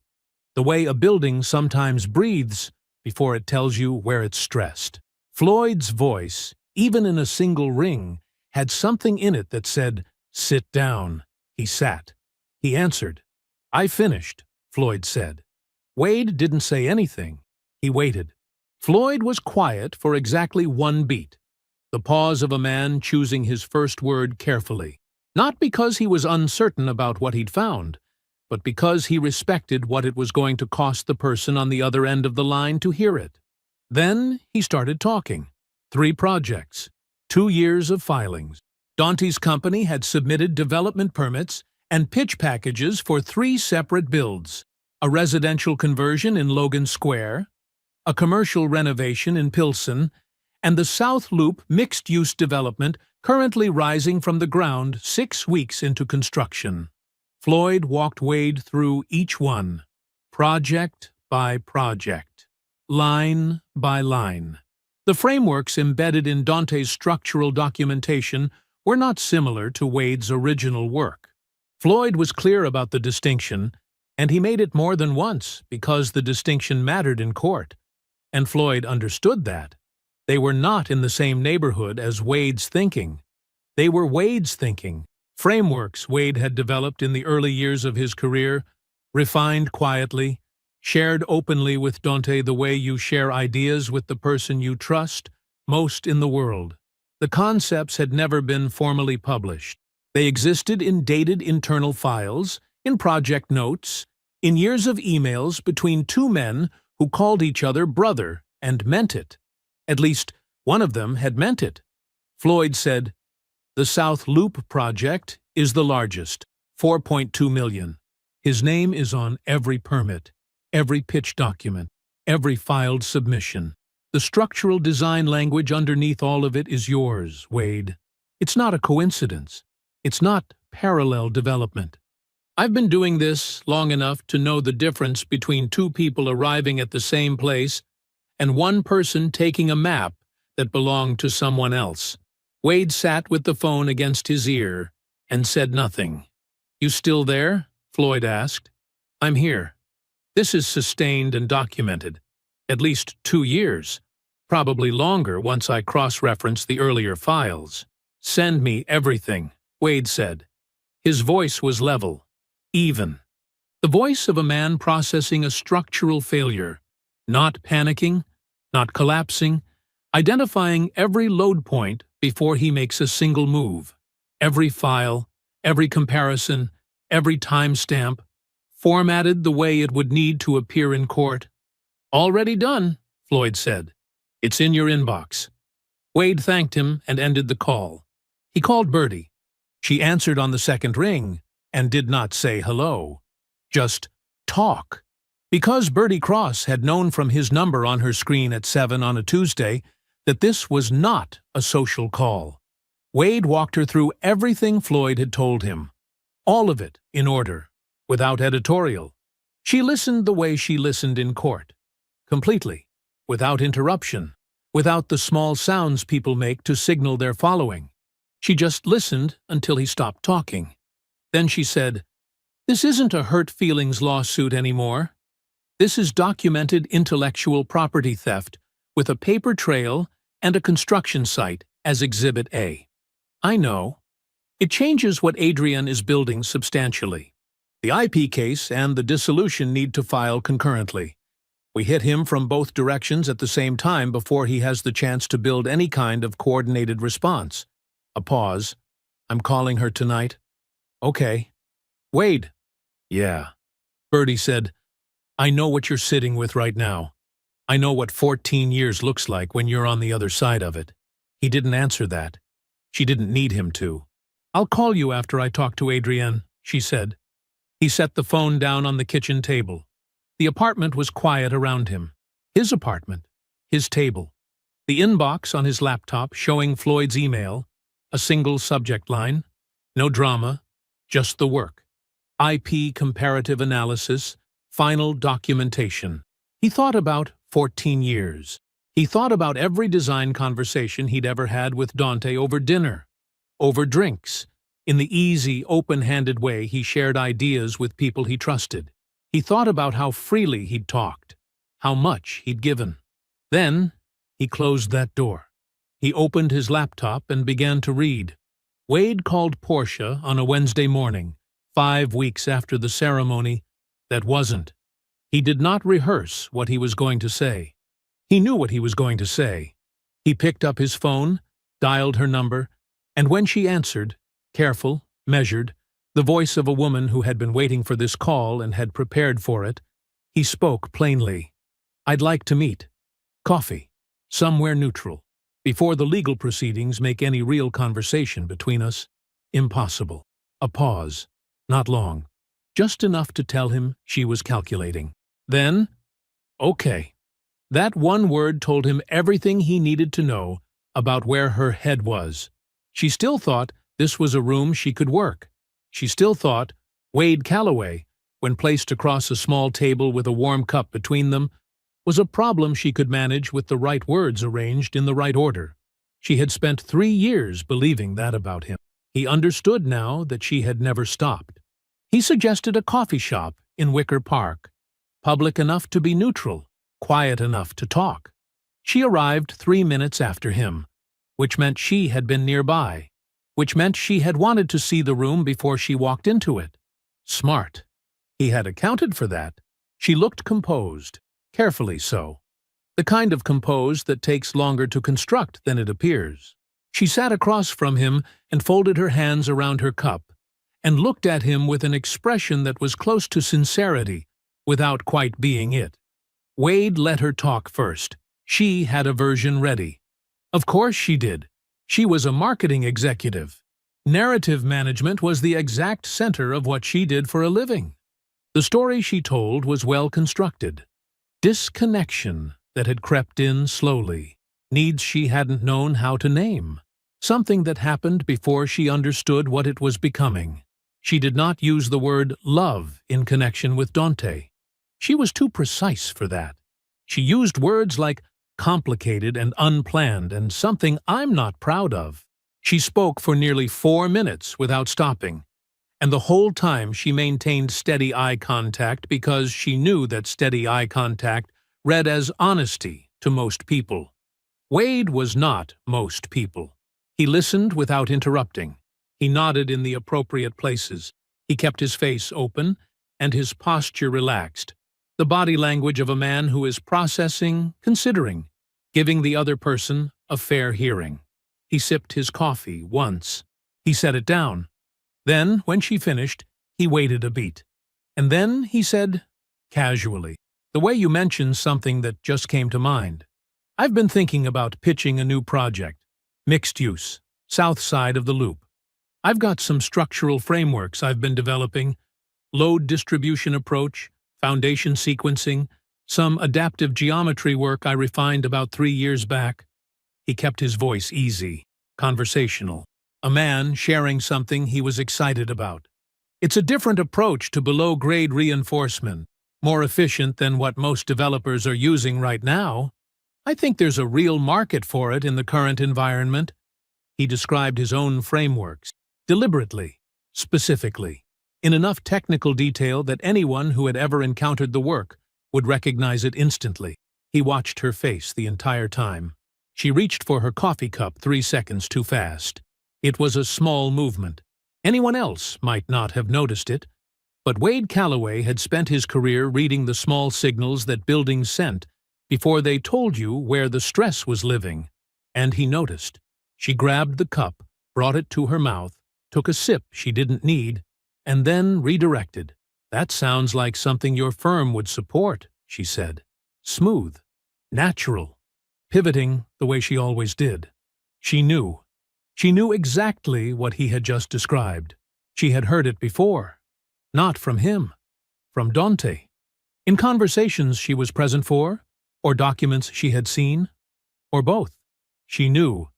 Speaker 1: The way a building sometimes breathes before it tells you where it's stressed. Floyd's voice, even in a single ring, had something in it that said, "Sit down." He sat. He answered. "I finished," Floyd said. Wade didn't say anything. He waited. Floyd was quiet for exactly 1 beat, the pause of a man choosing his first word carefully, not because he was uncertain about what he'd found, but because he respected what it was going to cost the person on the other end of the line to hear it. Then he started talking. 3 projects, 2 years of filings. Dante's company had submitted development permits and pitch packages for 3 separate builds: a residential conversion in Logan Square, a commercial renovation in Pilsen, and the South Loop mixed-use development currently rising from the ground 6 weeks into construction. Floyd walked Wade through each one, project by project, line by line. The frameworks embedded in Dante's structural documentation were not similar to Wade's original work. Floyd was clear about the distinction, and he made it more than once because the distinction mattered in court. And Floyd understood that. They were not in the same neighborhood as Wade's thinking. They were Wade's thinking. Frameworks Wade had developed in the early years of his career, refined quietly, shared openly with Dante the way you share ideas with the person you trust most in the world. The concepts had never been formally published. They existed in dated internal files, in project notes, in years of emails between 2 men who called each other brother and meant it. At least one of them had meant it. Floyd said, "The South Loop project is the largest, 4.2 million. His name is on every permit, every pitch document, every filed submission. The structural design language underneath all of it is yours, Wade. It's not a coincidence. It's not parallel development. I've been doing this long enough to know the difference between 2 people arriving at the same place and one person taking a map that belonged to someone else. Wade sat with the phone against his ear and said nothing. "You still there?" Floyd asked. "I'm here. This is sustained and documented. At least 2 years. Probably longer once I cross-reference the earlier files. Send me everything," Wade said. His voice was level, even. The voice of a man processing a structural failure, not panicking, not collapsing, identifying every load point before he makes a single move. Every file, every comparison, every timestamp, formatted the way it would need to appear in court. "Already done," Floyd said. "It's in your inbox." Wade thanked him and ended the call. He called Bertie. She answered on the second ring and did not say hello. Just talk. Because Bertie Cross had known from his number on her screen at 7 on a Tuesday that this was not a social call. Wade walked her through everything Floyd had told him. All of it in order, without editorial. She listened the way she listened in court. Completely, without interruption, without the small sounds people make to signal their following. She just listened until he stopped talking. Then she said, "This isn't a hurt feelings lawsuit anymore. This is documented intellectual property theft with a paper trail and a construction site as Exhibit A. I know. It changes what Adrian is building substantially. The IP case and the dissolution need to file concurrently. We hit him from both directions at the same time before he has the chance to build any kind of coordinated response." A pause. "I'm calling her tonight." "Okay." "Wade." "Yeah." Bertie said, "I know what you're sitting with right now. I know what 14 years looks like when you're on the other side of it." He didn't answer that. She didn't need him to. "I'll call you after I talk to Adrienne," she said. He set the phone down on the kitchen table. The apartment was quiet around him. His apartment. His table. The inbox on his laptop showing Floyd's email. A single subject line. No drama. Just the work. IP comparative analysis. Final documentation. He thought about 14 years. He thought about every design conversation he'd ever had with Dante over dinner, over drinks, in the easy, open-handed way he shared ideas with people he trusted. He thought about how freely he'd talked, how much he'd given. Then, he closed that door. He opened his laptop and began to read. Wade called Portia on a Wednesday morning, 5 weeks after the ceremony. That wasn't. He did not rehearse what he was going to say. He knew what he was going to say. He picked up his phone, dialed her number, and when she answered, careful, measured, the voice of a woman who had been waiting for this call and had prepared for it, he spoke plainly. "I'd like to meet. Coffee. Somewhere neutral. Before the legal proceedings make any real conversation between us. Impossible." A pause. Not long. Just enough to tell him she was calculating. Then, "Okay." That one word told him everything he needed to know about where her head was. She still thought this was a room she could work. She still thought Wade Calloway, when placed across a small table with a warm cup between them, was a problem she could manage with the right words arranged in the right order. She had spent 3 years believing that about him. He understood now that she had never stopped. He suggested a coffee shop in Wicker Park, public enough to be neutral, quiet enough to talk. She arrived 3 minutes after him, which meant she had been nearby, which meant she had wanted to see the room before she walked into it. Smart. He had accounted for that. She looked composed, carefully so. The kind of composed that takes longer to construct than it appears. She sat across from him and folded her hands around her cup, and looked at him with an expression that was close to sincerity, without quite being it. Wade let her talk first. She had a version ready. Of course she did. She was a marketing executive. Narrative management was the exact center of what she did for a living. The story she told was well constructed. Disconnection that had crept in slowly. Needs she hadn't known how to name. Something that happened before she understood what it was becoming. She did not use the word love in connection with Dante. She was too precise for that. She used words like complicated and unplanned and something I'm not proud of. She spoke for nearly 4 minutes without stopping, and the whole time she maintained steady eye contact because she knew that steady eye contact read as honesty to most people. Wade was not most people. He listened without interrupting. He nodded in the appropriate places. He kept his face open and his posture relaxed, the body language of a man who is processing, considering, giving the other person a fair hearing. He sipped his coffee once. He set it down. Then, when she finished, he waited a beat. And then he said, casually, "The way you mentioned something that just came to mind. I've been thinking about pitching a new project. Mixed use, south side of the loop. I've got some structural frameworks I've been developing, load distribution approach, foundation sequencing, some adaptive geometry work I refined about 3 years back." He kept his voice easy, conversational. A man sharing something he was excited about. It's a different approach to below-grade reinforcement, more efficient than what most developers are using right now. I think there's a real market for it in the current environment. He described his own frameworks, deliberately, specifically, in enough technical detail that anyone who had ever encountered the work would recognize it instantly. He watched her face the entire time. She reached for her coffee cup 3 seconds too fast. It was a small movement. Anyone else might not have noticed it, but Wade Calloway had spent his career reading the small signals that buildings sent before they told you where the stress was living. And he noticed. She grabbed the cup, brought it to her mouth, took a sip she didn't need, and then redirected. "That sounds like something your firm would support," she said. Smooth, natural, pivoting the way she always did. She knew. She knew exactly what he had just described. She had heard it before. Not from him. From Dante. In conversations she was present for, or documents she had seen, or both. She knew,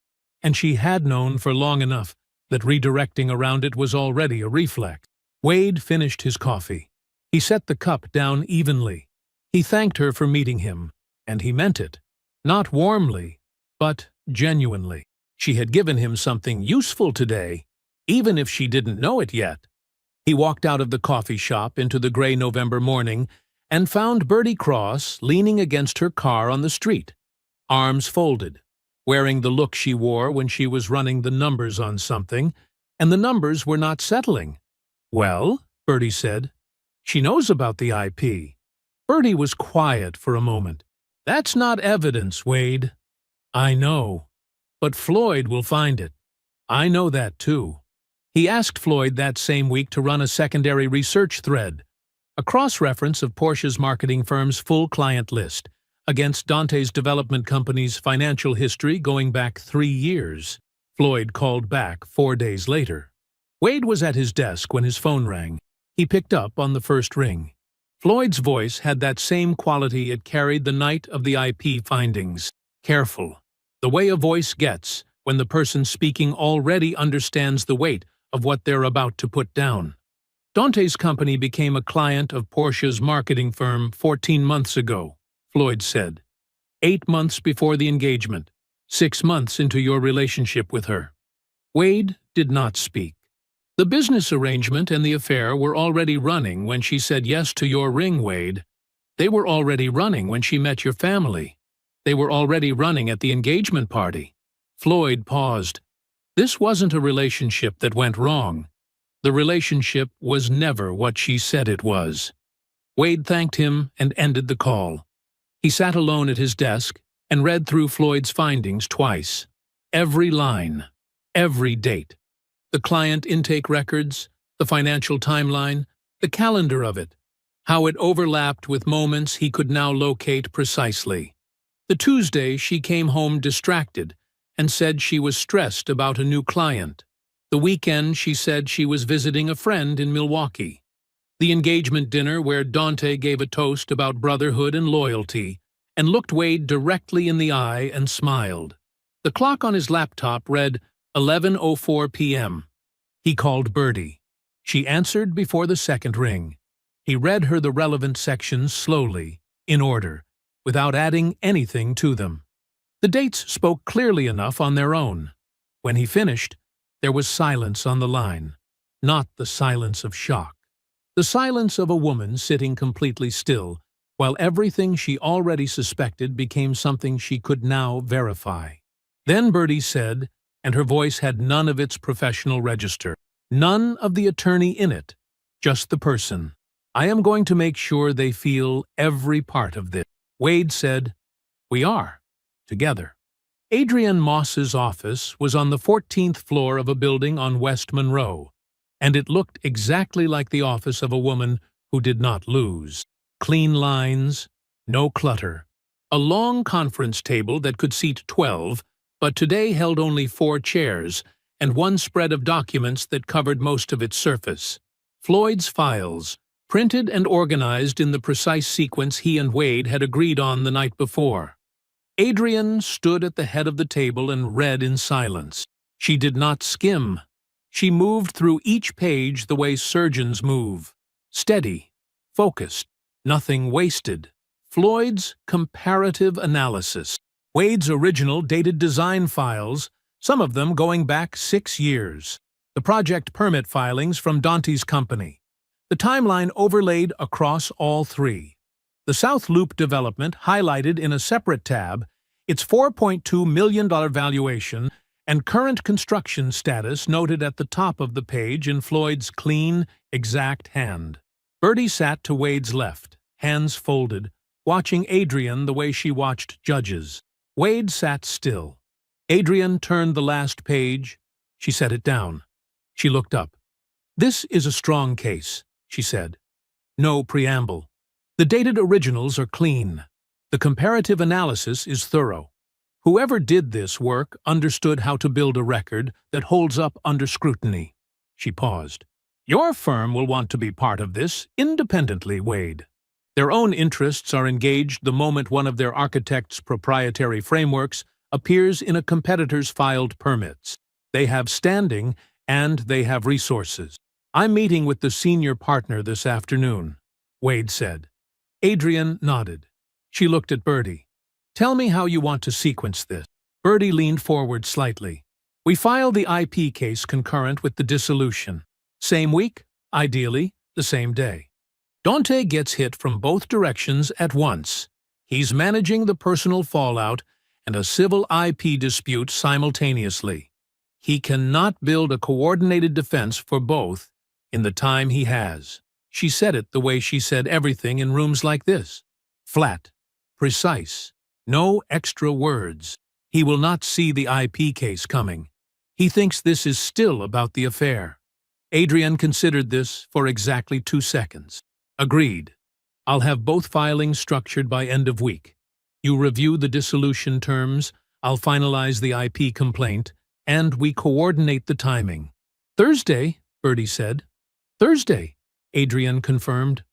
Speaker 1: and she had known for long enough that redirecting around it was already a reflex. Wade finished his coffee. He set the cup down evenly. He thanked her for meeting him, and he meant it. Not warmly, but genuinely. She had given him something useful today, even if she didn't know it yet. He walked out of the coffee shop into the gray November morning and found Bertie Cross leaning against her car on the street, arms folded, wearing the look she wore when she was running the numbers on something, and the numbers were not settling. "Well," Bertie said, "she knows about the IP." Bertie was quiet for a moment. "That's not evidence, Wade." "I know. But Floyd will find it. I know that too." He asked Floyd that same week to run a secondary research thread, a cross-reference of Porsche's marketing firm's full client list, against Dante's development company's financial history going back 3 years. Floyd called back 4 days later. Wade was at his desk when his phone rang. He picked up on the first ring. Floyd's voice had that same quality it carried the night of the IP findings. Careful. The way a voice gets when the person speaking already understands the weight of what they're about to put down. "Dante's company became a client of Porsche's marketing firm 14 months ago," Floyd said. 8 months before the engagement, 6 months into your relationship with her. Wade did not speak. "The business arrangement and the affair were already running when she said yes to your ring, Wade. They were already running when she met your family. They were already running at the engagement party." Floyd paused. This wasn't a relationship that went wrong. The relationship was never what she said it was. Wade thanked him and ended the call. He sat alone at his desk and read through Floyd's findings twice. Every line, every date. The client intake records, the financial timeline, the calendar of it, how it overlapped with moments he could now locate precisely. The Tuesday she came home distracted and said she was stressed about a new client. The weekend she said she was visiting a friend in Milwaukee. The engagement dinner where Dante gave a toast about brotherhood and loyalty and looked Wade directly in the eye and smiled. The clock on his laptop read 11:04 p.m. He called Bertie. She answered before the second ring. He read her the relevant sections slowly, in order, without adding anything to them. The dates spoke clearly enough on their own. When he finished, there was silence on the line, not the silence of shock. The silence of a woman sitting completely still, while everything she already suspected became something she could now verify. Then Bertie said, and her voice had none of its professional register, none of the attorney in it, just the person. I am going to make sure they feel every part of this. Wade said, "We are, together." Adrian Moss's office was on the 14th floor of a building on West Monroe, and it looked exactly like the office of a woman who did not lose. Clean lines, no clutter. A long conference table that could seat 12, but today held only 4 chairs, and one spread of documents that covered most of its surface. Floyd's files, printed and organized in the precise sequence he and Wade had agreed on the night before. Adrian stood at the head of the table and read in silence. She did not skim. She moved through each page the way surgeons move. Steady, focused, nothing wasted. Floyd's comparative analysis. Wade's original dated design files, some of them going back 6 years. The project permit filings from Dante's company. The timeline overlaid across all 3. The South Loop development highlighted in a separate tab, its $4.2 million valuation and current construction status noted at the top of the page in Floyd's clean, exact hand. Bertie sat to Wade's left, hands folded, watching Adrian the way she watched judges. Wade sat still. Adrian turned the last page. She set it down. She looked up. "This is a strong case," she said. No preamble. The dated originals are clean. The comparative analysis is thorough. Whoever did this work understood how to build a record that holds up under scrutiny. She paused. "Your firm will want to be part of this independently, Wade. Their own interests are engaged the moment one of their architect's proprietary frameworks appears in a competitor's filed permits. They have standing and they have resources. I'm meeting with the senior partner this afternoon," Wade said. Adrian nodded. She looked at Bertie. "Tell me how you want to sequence this." Bertie leaned forward slightly. "We file the IP case concurrent with the dissolution. Same week, ideally, the same day. Dante gets hit from both directions at once. He's managing the personal fallout and a civil IP dispute simultaneously. He cannot build a coordinated defense for both in the time he has." She said it the way she said everything in rooms like this. Flat, precise, no extra words. He will not see the IP case coming. He thinks this is still about the affair. Adrian considered this for exactly 2 seconds. "Agreed. I'll have both filings structured by end of week. You review the dissolution terms, I'll finalize the IP complaint, and we coordinate the timing." "Thursday," Bertie said. "Thursday," Adrian confirmed.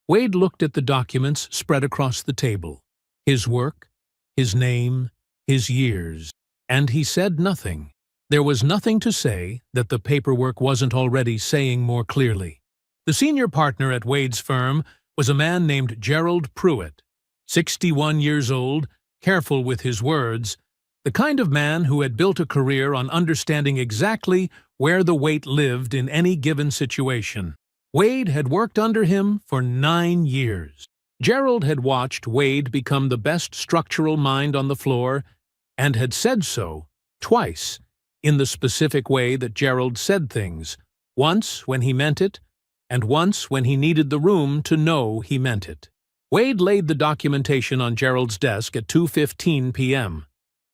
Speaker 1: Wade looked at the documents spread across the table. His work, his name, his years, and he said nothing. There was nothing to say that the paperwork wasn't already saying more clearly. The senior partner at Wade's firm was a man named Gerald Pruitt, 61 years old, careful with his words, the kind of man who had built a career on understanding exactly where the weight lived in any given situation. Wade had worked under him for 9 years. Gerald had watched Wade become the best structural mind on the floor and had said so twice in the specific way that Gerald said things, once when he meant it, and once when he needed the room to know he meant it. Wade laid the documentation on Gerald's desk at 2:15 p.m.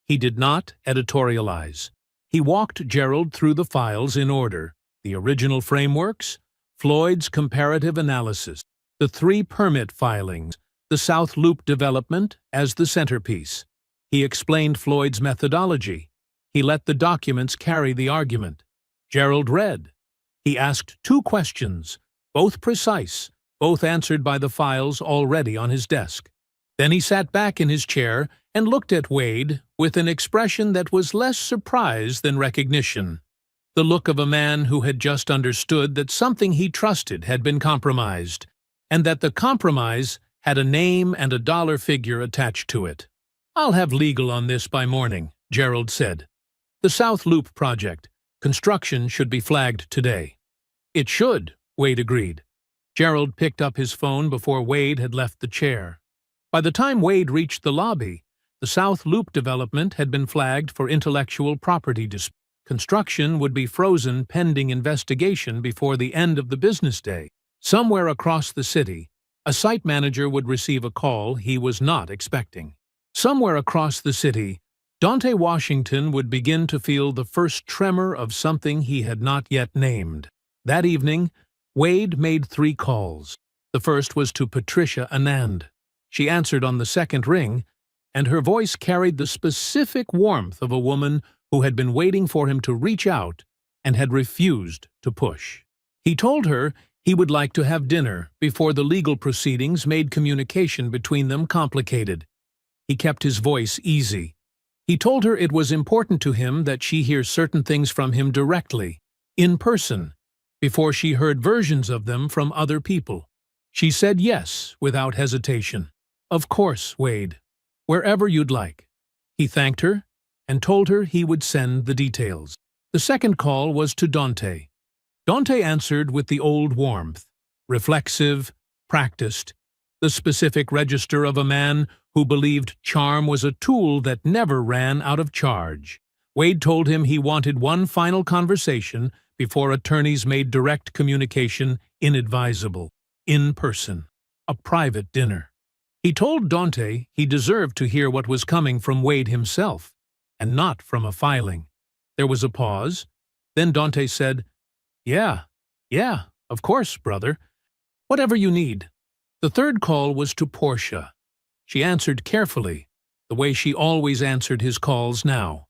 Speaker 1: He did not editorialize. He walked Gerald through the files in order, the original frameworks, Floyd's comparative analysis, the 3 permit filings, the South Loop development as the centerpiece. He explained Floyd's methodology. He let the documents carry the argument. Gerald read. He asked 2 questions, both precise, both answered by the files already on his desk. Then he sat back in his chair and looked at Wade with an expression that was less surprise than recognition. The look of a man who had just understood that something he trusted had been compromised, and that the compromise had a name and a dollar figure attached to it. "I'll have legal on this by morning," Gerald said. The South Loop project. Construction should be flagged today. It should, Wade agreed. Gerald picked up his phone before Wade had left the chair. By the time Wade reached the lobby, the South Loop development had been flagged for intellectual property dispute. Construction would be frozen pending investigation before the end of the business day. Somewhere across the city, a site manager would receive a call he was not expecting. Somewhere across the city, Dante Washington would begin to feel the first tremor of something he had not yet named. That evening, Wade made 3 calls. The first was to Patricia Anand. She answered on the second ring, and her voice carried the specific warmth of a woman who had been waiting for him to reach out and had refused to push. He told her he would like to have dinner before the legal proceedings made communication between them complicated. He kept his voice easy. He told her it was important to him that she hear certain things from him directly, in person, before she heard versions of them from other people. She said yes without hesitation. Of course, Wade. Wherever you'd like. He thanked her and told her he would send the details. The second call was to Dante. Dante answered with the old warmth, reflexive, practiced, the specific register of a man who believed charm was a tool that never ran out of charge. Wade told him he wanted one final conversation before attorneys made direct communication inadvisable, in person, a private dinner. He told Dante he deserved to hear what was coming from Wade himself, and not from a filing. There was a pause. Then Dante said, Yeah, of course, brother. Whatever you need. The third call was to Portia. She answered carefully, the way she always answered his calls now.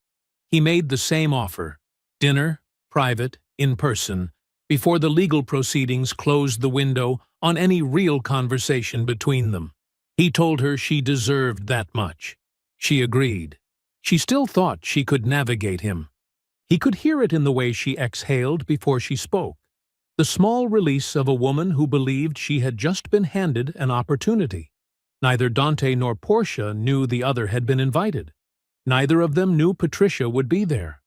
Speaker 1: He made the same offer, dinner, private, in person, before the legal proceedings closed the window on any real conversation between them. He told her she deserved that much. She agreed. She still thought she could navigate him. He could hear it in the way she exhaled before she spoke, the small release of a woman who believed she had just been handed an opportunity. Neither Dante nor Portia knew the other had been invited. Neither of them knew Patricia would be there.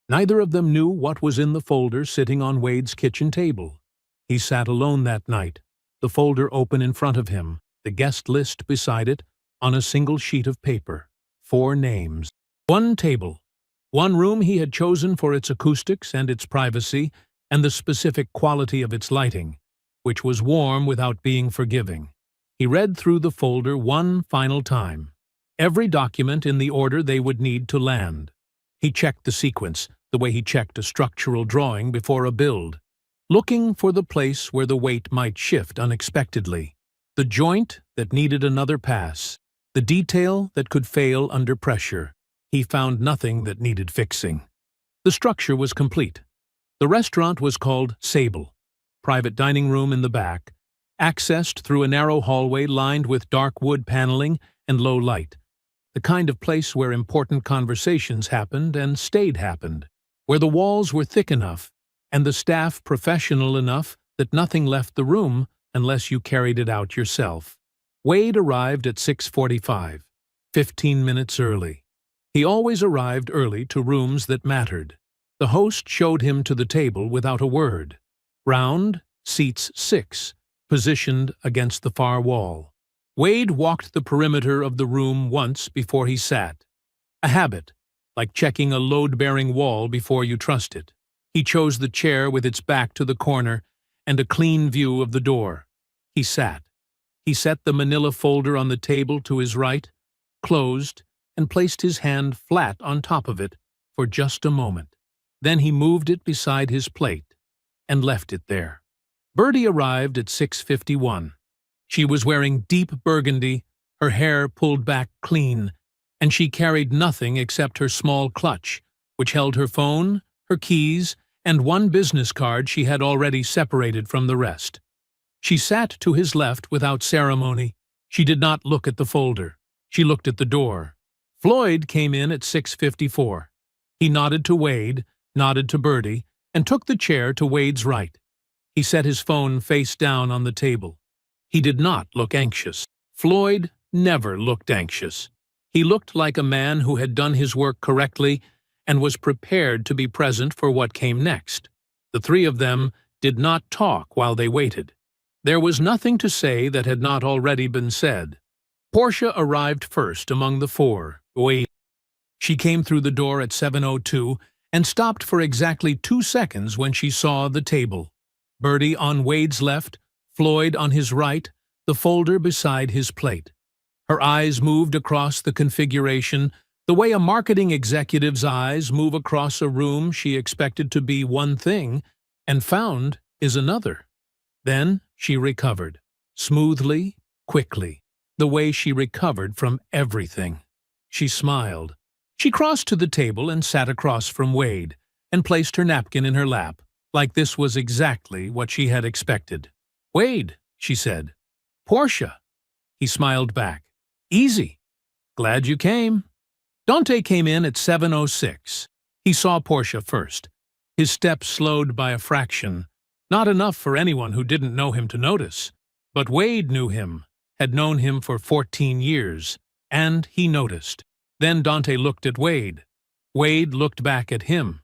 Speaker 1: Neither of them knew what was in the folder sitting on Wade's kitchen table. He sat alone that night, the folder open in front of him, the guest list beside it, on a single sheet of paper. 4 names. 1 table. 1 room he had chosen for its acoustics and its privacy and the specific quality of its lighting, which was warm without being forgiving. He read through the folder one final time. Every document in the order they would need to land. He checked the sequence, the way he checked a structural drawing before a build, looking for the place where the weight might shift unexpectedly, the joint that needed another pass, the detail that could fail under pressure. He found nothing that needed fixing. The structure was complete. The restaurant was called Sable. Private dining room in the back, accessed through a narrow hallway lined with dark wood paneling and low light. The kind of place where important conversations happened and stayed happened, where the walls were thick enough and the staff professional enough that nothing left the room unless you carried it out yourself. Wade arrived at 6:45, 15 minutes early. He always arrived early to rooms that mattered. The host showed him to the table without a word. Round, seats 6, positioned against the far wall. Wade walked the perimeter of the room once before he sat. A habit, like checking a load-bearing wall before you trust it. He chose the chair with its back to the corner and a clean view of the door. He sat. He set the manila folder on the table to his right, closed, and placed his hand flat on top of it for just a moment. Then he moved it beside his plate and left it there. Bertie arrived at 6:51. She was wearing deep burgundy, her hair pulled back clean, and she carried nothing except her small clutch, which held her phone, her keys, and 1 business card she had already separated from the rest. She sat to his left without ceremony. She did not look at the folder. She looked at the door. Floyd came in at 6:54. He nodded to Wade, nodded to Bertie, and took the chair to Wade's right. He set his phone face down on the table. He did not look anxious. Floyd never looked anxious. He looked like a man who had done his work correctly and was prepared to be present for what came next. The three of them did not talk while they waited. There was nothing to say that had not already been said. Portia arrived first among the four. She came through the door at 7:02 and stopped for exactly 2 seconds when she saw the table. Bertie on Wade's left, Floyd on his right, the folder beside his plate. Her eyes moved across the configuration, the way a marketing executive's eyes move across a room she expected to be one thing and found is another. Then she recovered, smoothly, quickly, the way she recovered from everything. She smiled. She crossed to the table and sat across from Wade, and placed her napkin in her lap, like this was exactly what she had expected. "Wade," she said. "Portia." He smiled back. "Easy. Glad you came." Dante came in at 7:06. He saw Portia first. His steps slowed by a fraction, not enough for anyone who didn't know him to notice. But Wade knew him, had known him for 14 years, and he noticed. Then Dante looked at Wade. Wade looked back at him.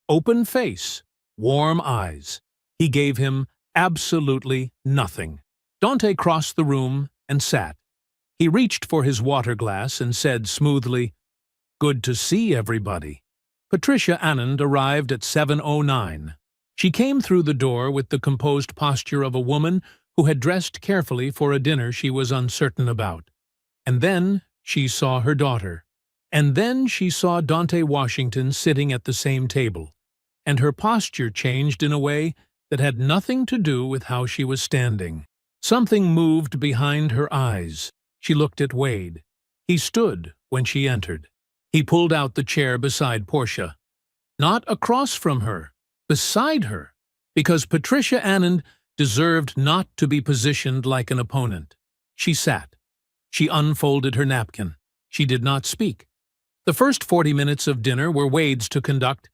Speaker 1: Open face, warm eyes. He gave him absolutely nothing. Dante crossed the room and sat. He reached for his water glass and said smoothly, "Good to see everybody." Patricia Anand arrived at 7:09. She came through the door with the composed posture of a woman who had dressed carefully for a dinner she was uncertain about. And then she saw her daughter. And then she saw Dante Washington sitting at the same table, and her posture changed in a way that had nothing to do with how she was standing. Something moved behind her eyes. She looked at Wade. He stood when she entered. He pulled out the chair beside Portia. Not across from her, beside her, because Patricia Anand deserved not to be positioned like an opponent. She sat. She unfolded her napkin. She did not speak. The first 40 minutes of dinner were Wade's to conduct,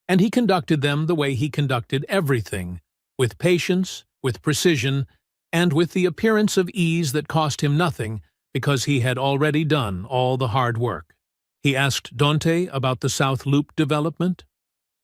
Speaker 1: and he conducted them the way he conducted everything, with patience, with precision, and with the appearance of ease that cost him nothing because he had already done all the hard work. He asked Dante about the South Loop development.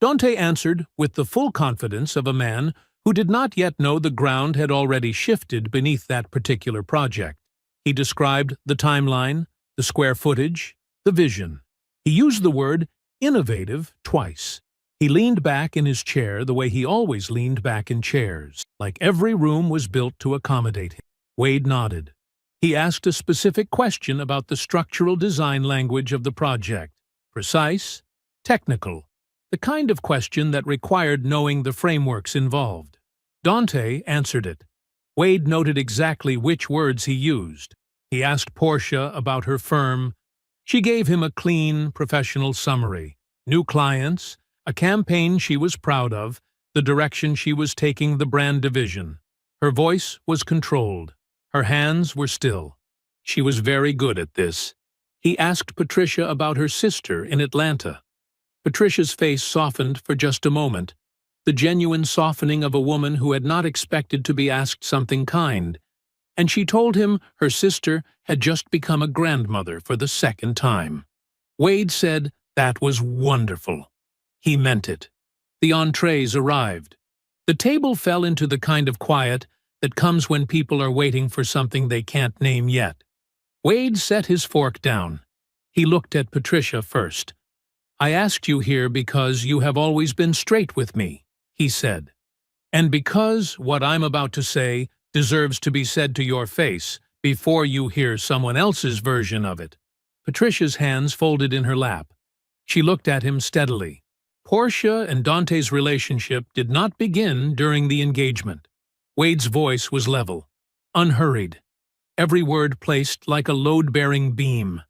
Speaker 1: Dante answered with the full confidence of a man who did not yet know the ground had already shifted beneath that particular project. He described the timeline, the square footage, the vision. He used the word innovative twice. He leaned back in his chair the way he always leaned back in chairs, like every room was built to accommodate him. Wade nodded. He asked a specific question about the structural design language of the project. Precise, technical, the kind of question that required knowing the frameworks involved. Dante answered it. Wade noted exactly which words he used. He asked Portia about her firm. She gave him a clean, professional summary. New clients, a campaign she was proud of, the direction she was taking the brand division. Her voice was controlled. Her hands were still. She was very good at this. He asked Patricia about her sister in Atlanta. Patricia's face softened for just a moment, the genuine softening of a woman who had not expected to be asked something kind, and she told him her sister had just become a grandmother for the second time. Wade said that was wonderful. He meant it. The entrees arrived. The table fell into the kind of quiet that comes when people are waiting for something they can't name yet. Wade set his fork down. He looked at Patricia first. "I asked you here because you have always been straight with me," he said. "And because what I'm about to say deserves to be said to your face before you hear someone else's version of it." Patricia's hands folded in her lap. She looked at him steadily. Portia and Dante's relationship did not begin during the engagement. Wade's voice was level, unhurried, every word placed like a load-bearing beam.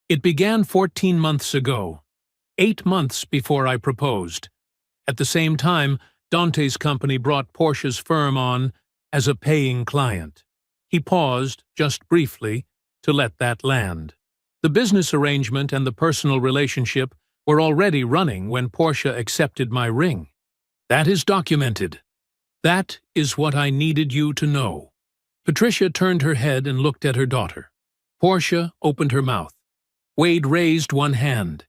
Speaker 1: It began 14 months ago, 8 months before I proposed. At the same time, Dante's company brought Portia's firm on as a paying client. He paused, just briefly, to let that land. The business arrangement and the personal relationship were already running when Portia accepted my ring. That is documented. That is what I needed you to know. Patricia turned her head and looked at her daughter. Portia opened her mouth. Wade raised one hand.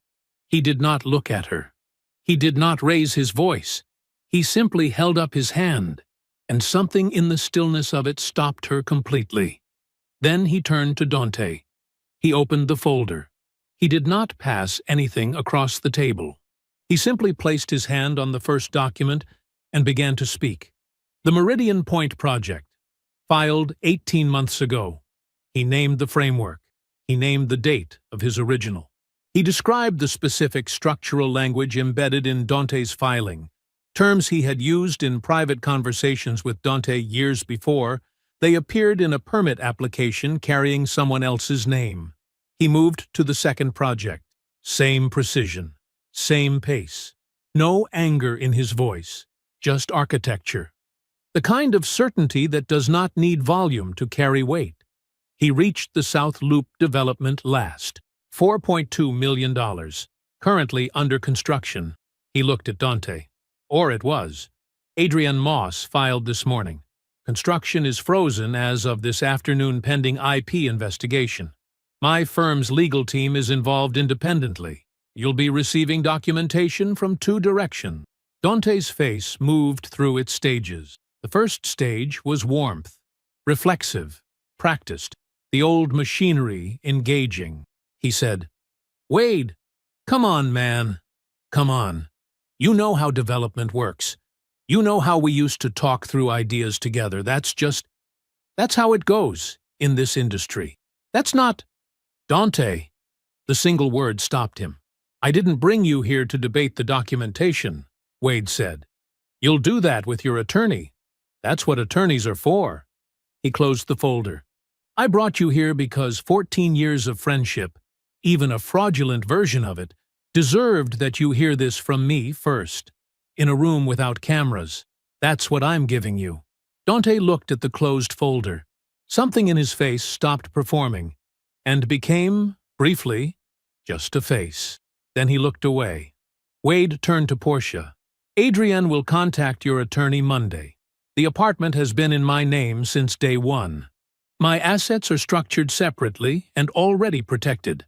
Speaker 1: He did not look at her. He did not raise his voice. He simply held up his hand, and something in the stillness of it stopped her completely. Then he turned to Dante. He opened the folder. He did not pass anything across the table. He simply placed his hand on the first document and began to speak. The Meridian Point Project, filed 18 months ago. He named the framework. He named the date of his original. He described the specific structural language embedded in Dante's filing, terms he had used in private conversations with Dante years before. They appeared in a permit application carrying someone else's name. He moved to the second project. Same precision, same pace. No anger in his voice, just architecture. The kind of certainty that does not need volume to carry weight. He reached the South Loop development last. $4.2 million, currently under construction. He looked at Dante. Or it was. Adrian Moss filed this morning. Construction is frozen as of this afternoon pending IP investigation. My firm's legal team is involved independently. You'll be receiving documentation from 2 directions. Dante's face moved through its stages. The first stage was warmth, reflexive, practiced, the old machinery engaging. He said, "Wade, come on, man. Come on. You know how development works. You know how we used to talk through ideas together. That's how it goes in this industry. That's not—" "Dante," the single word stopped him. "I didn't bring you here to debate the documentation," Wade said. "You'll do that with your attorney. That's what attorneys are for." He closed the folder. "I brought you here because 14 years of friendship, even a fraudulent version of it, deserved that you hear this from me first. In a room without cameras. That's what I'm giving you." Dante looked at the closed folder. Something in his face stopped performing and became, briefly, just a face. Then he looked away. Wade turned to Portia. "Adrian will contact your attorney Monday. The apartment has been in my name since day one. My assets are structured separately and already protected.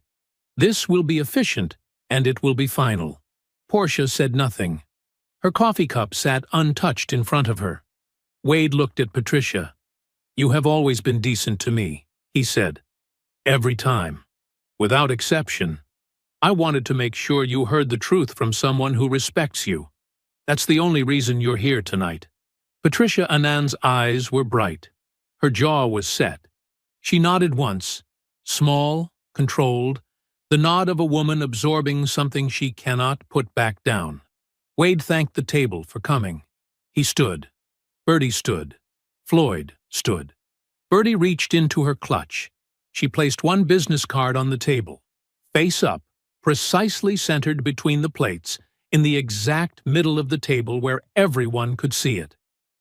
Speaker 1: This will be efficient, and it will be final." Portia said nothing. Her coffee cup sat untouched in front of her. Wade looked at Patricia. "You have always been decent to me," he said. "Every time. Without exception. I wanted to make sure you heard the truth from someone who respects you. That's the only reason you're here tonight." Patricia Anand's eyes were bright. Her jaw was set. She nodded once, small, controlled, the nod of a woman absorbing something she cannot put back down. Wade thanked the table for coming. He stood. Bertie stood. Floyd stood. Bertie reached into her clutch. She placed one business card on the table, face up, precisely centered between the plates, in the exact middle of the table where everyone could see it.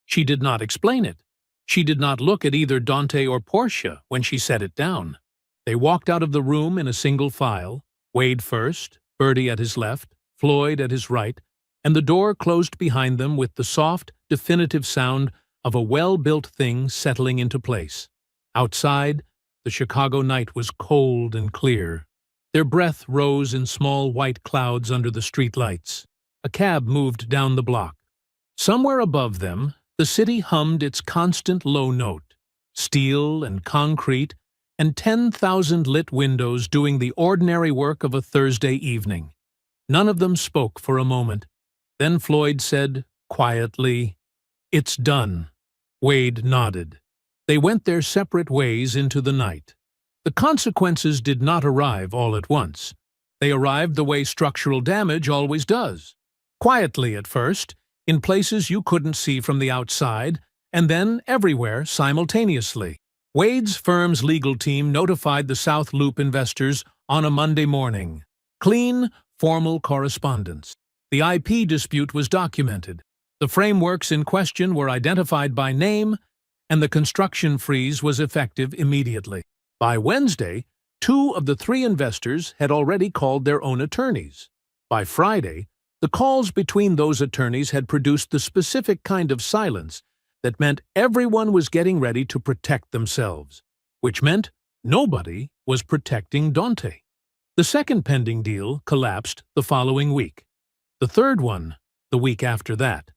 Speaker 1: She did not explain it. She did not look at either Dante or Portia when she set it down. They walked out of the room in a single file, Wade first, Bertie at his left, Floyd at his right, and the door closed behind them with the soft, definitive sound of a well-built thing settling into place. Outside, the Chicago night was cold and clear. Their breath rose in small white clouds under the street lights. A cab moved down the block. Somewhere above them, the city hummed its constant low note, steel and concrete, and 10,000 lit windows doing the ordinary work of a Thursday evening. None of them spoke for a moment. Then Floyd said, quietly, "It's done." Wade nodded. They went their separate ways into the night. The consequences did not arrive all at once. They arrived the way structural damage always does. Quietly at first, in places you couldn't see from the outside, and then everywhere simultaneously. Wade's firm's legal team notified the South Loop investors on a Monday morning. Clean, formal correspondence. The IP dispute was documented. The frameworks in question were identified by name, and the construction freeze was effective immediately. By Wednesday, 2 of the 3 investors had already called their own attorneys. By Friday, the calls between those attorneys had produced the specific kind of silence that meant everyone was getting ready to protect themselves, which meant nobody was protecting Dante. The second pending deal collapsed the following week. The third one, the week after that.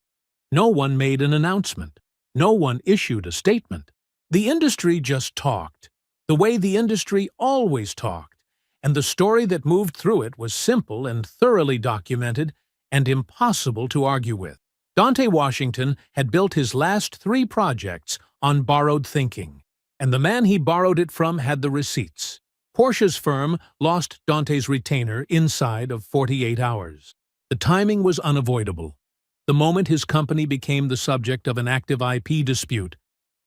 Speaker 1: No one made an announcement. No one issued a statement. The industry just talked, the way the industry always talked, and the story that moved through it was simple and thoroughly documented and impossible to argue with. Dante Washington had built his last 3 projects on borrowed thinking, and the man he borrowed it from had the receipts. Portia's firm lost Dante's retainer inside of 48 hours. The timing was unavoidable. The moment his company became the subject of an active IP dispute,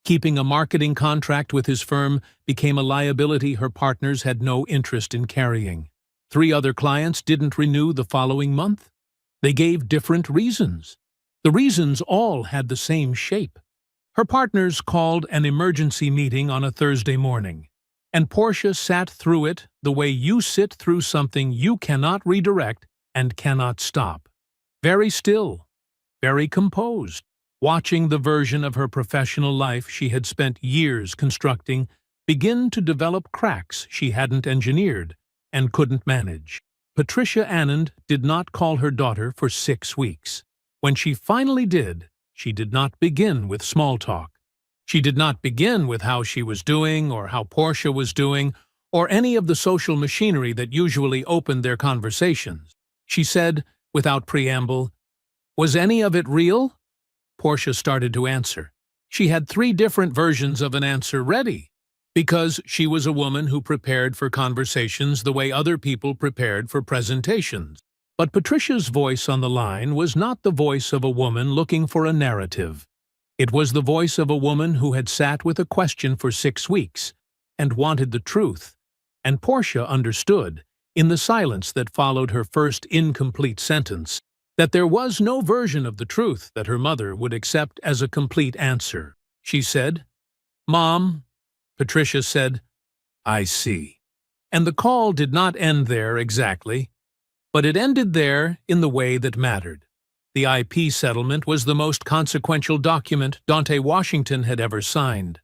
Speaker 1: keeping a marketing contract with his firm became a liability her partners had no interest in carrying. 3 other clients didn't renew the following month. They gave different reasons. The reasons all had the same shape. Her partners called an emergency meeting on a Thursday morning, and Portia sat through it the way you sit through something you cannot redirect and cannot stop. Very still, very composed, watching the version of her professional life she had spent years constructing begin to develop cracks she hadn't engineered and couldn't manage. Patricia Anand did not call her daughter for 6 weeks. When she finally did, she did not begin with small talk. She did not begin with how she was doing or how Portia was doing or any of the social machinery that usually opened their conversations. She said, without preamble, "Was any of it real?" Portia started to answer. She had 3 different versions of an answer ready, because she was a woman who prepared for conversations the way other people prepared for presentations. But Patricia's voice on the line was not the voice of a woman looking for a narrative. It was the voice of a woman who had sat with a question for 6 weeks and wanted the truth, and Portia understood, in the silence that followed her first incomplete sentence, that there was no version of the truth that her mother would accept as a complete answer. She said, "Mom." Patricia said, "I see." And the call did not end there exactly, but it ended there in the way that mattered. The IP settlement was the most consequential document Dante Washington had ever signed.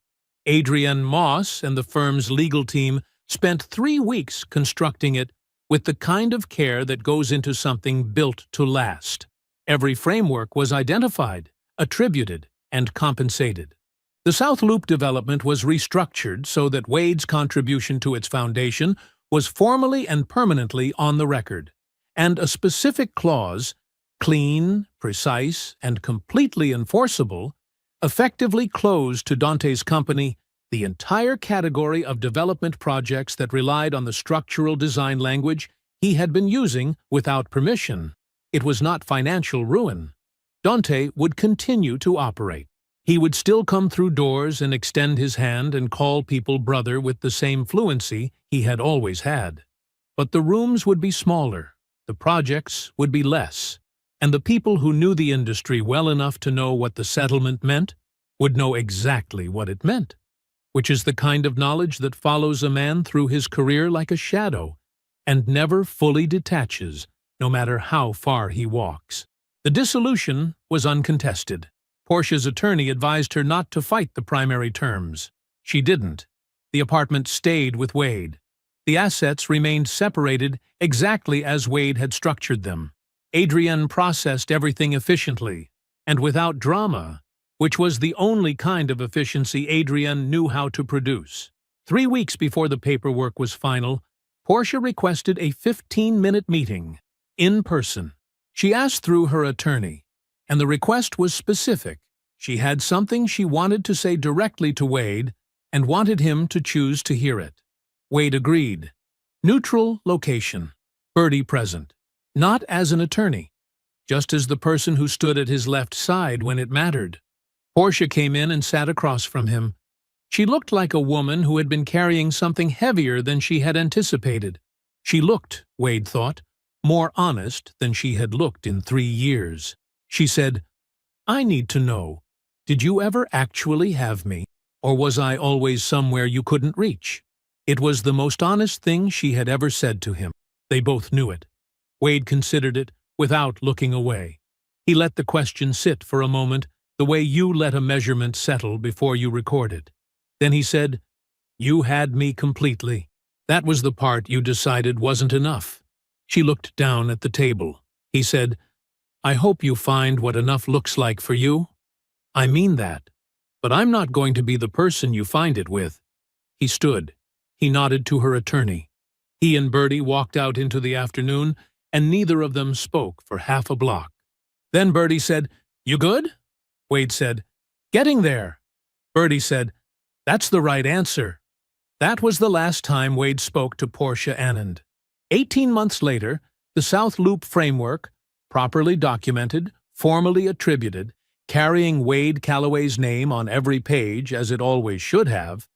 Speaker 1: Adrienne Moss and the firm's legal team spent 3 weeks constructing it with the kind of care that goes into something built to last. Every framework was identified, attributed, and compensated. The South Loop development was restructured so that Wade's contribution to its foundation was formally and permanently on the record, and a specific clause, clean, precise, and completely enforceable, effectively closed to Dante's company the entire category of development projects that relied on the structural design language he had been using without permission. It was not financial ruin. Dante would continue to operate. He would still come through doors and extend his hand and call people brother with the same fluency he had always had. But the rooms would be smaller, the projects would be less, and the people who knew the industry well enough to know what the settlement meant would know exactly what it meant, which is the kind of knowledge that follows a man through his career like a shadow and never fully detaches, no matter how far he walks. The dissolution was uncontested. Portia's attorney advised her not to fight the primary terms. She didn't. The apartment stayed with Wade. The assets remained separated exactly as Wade had structured them. Adrienne processed everything efficiently and without drama, which was the only kind of efficiency Adrienne knew how to produce. 3 weeks before the paperwork was final, Portia requested a 15-minute meeting, in person. She asked through her attorney, and the request was specific. She had something she wanted to say directly to Wade and wanted him to choose to hear it. Wade agreed. Neutral location. Birdie present. Not as an attorney, just as the person who stood at his left side when it mattered. Portia came in and sat across from him. She looked like a woman who had been carrying something heavier than she had anticipated. She looked, Wade thought, more honest than she had looked in 3 years. She said, "I need to know, did you ever actually have me, or was I always somewhere you couldn't reach?" It was the most honest thing she had ever said to him. They both knew it. Wade considered it without looking away. He let the question sit for a moment, the way you let a measurement settle before you record it. Then he said, "You had me completely. That was the part you decided wasn't enough. She looked down at the table. He said, I hope you find what enough looks like for you. I mean that. But I'm not going to be the person you find it with. He stood. He nodded to her attorney. He and Bertie walked out into the afternoon, and neither of them spoke for half a block. Then Bertie said, You good? Wade said, Getting there. Bertie said, That's the right answer. That was the last time Wade spoke to Portia Anand. 18 months later, the South Loop framework, properly documented, formally attributed, carrying Wade Calloway's name on every page as it always should have,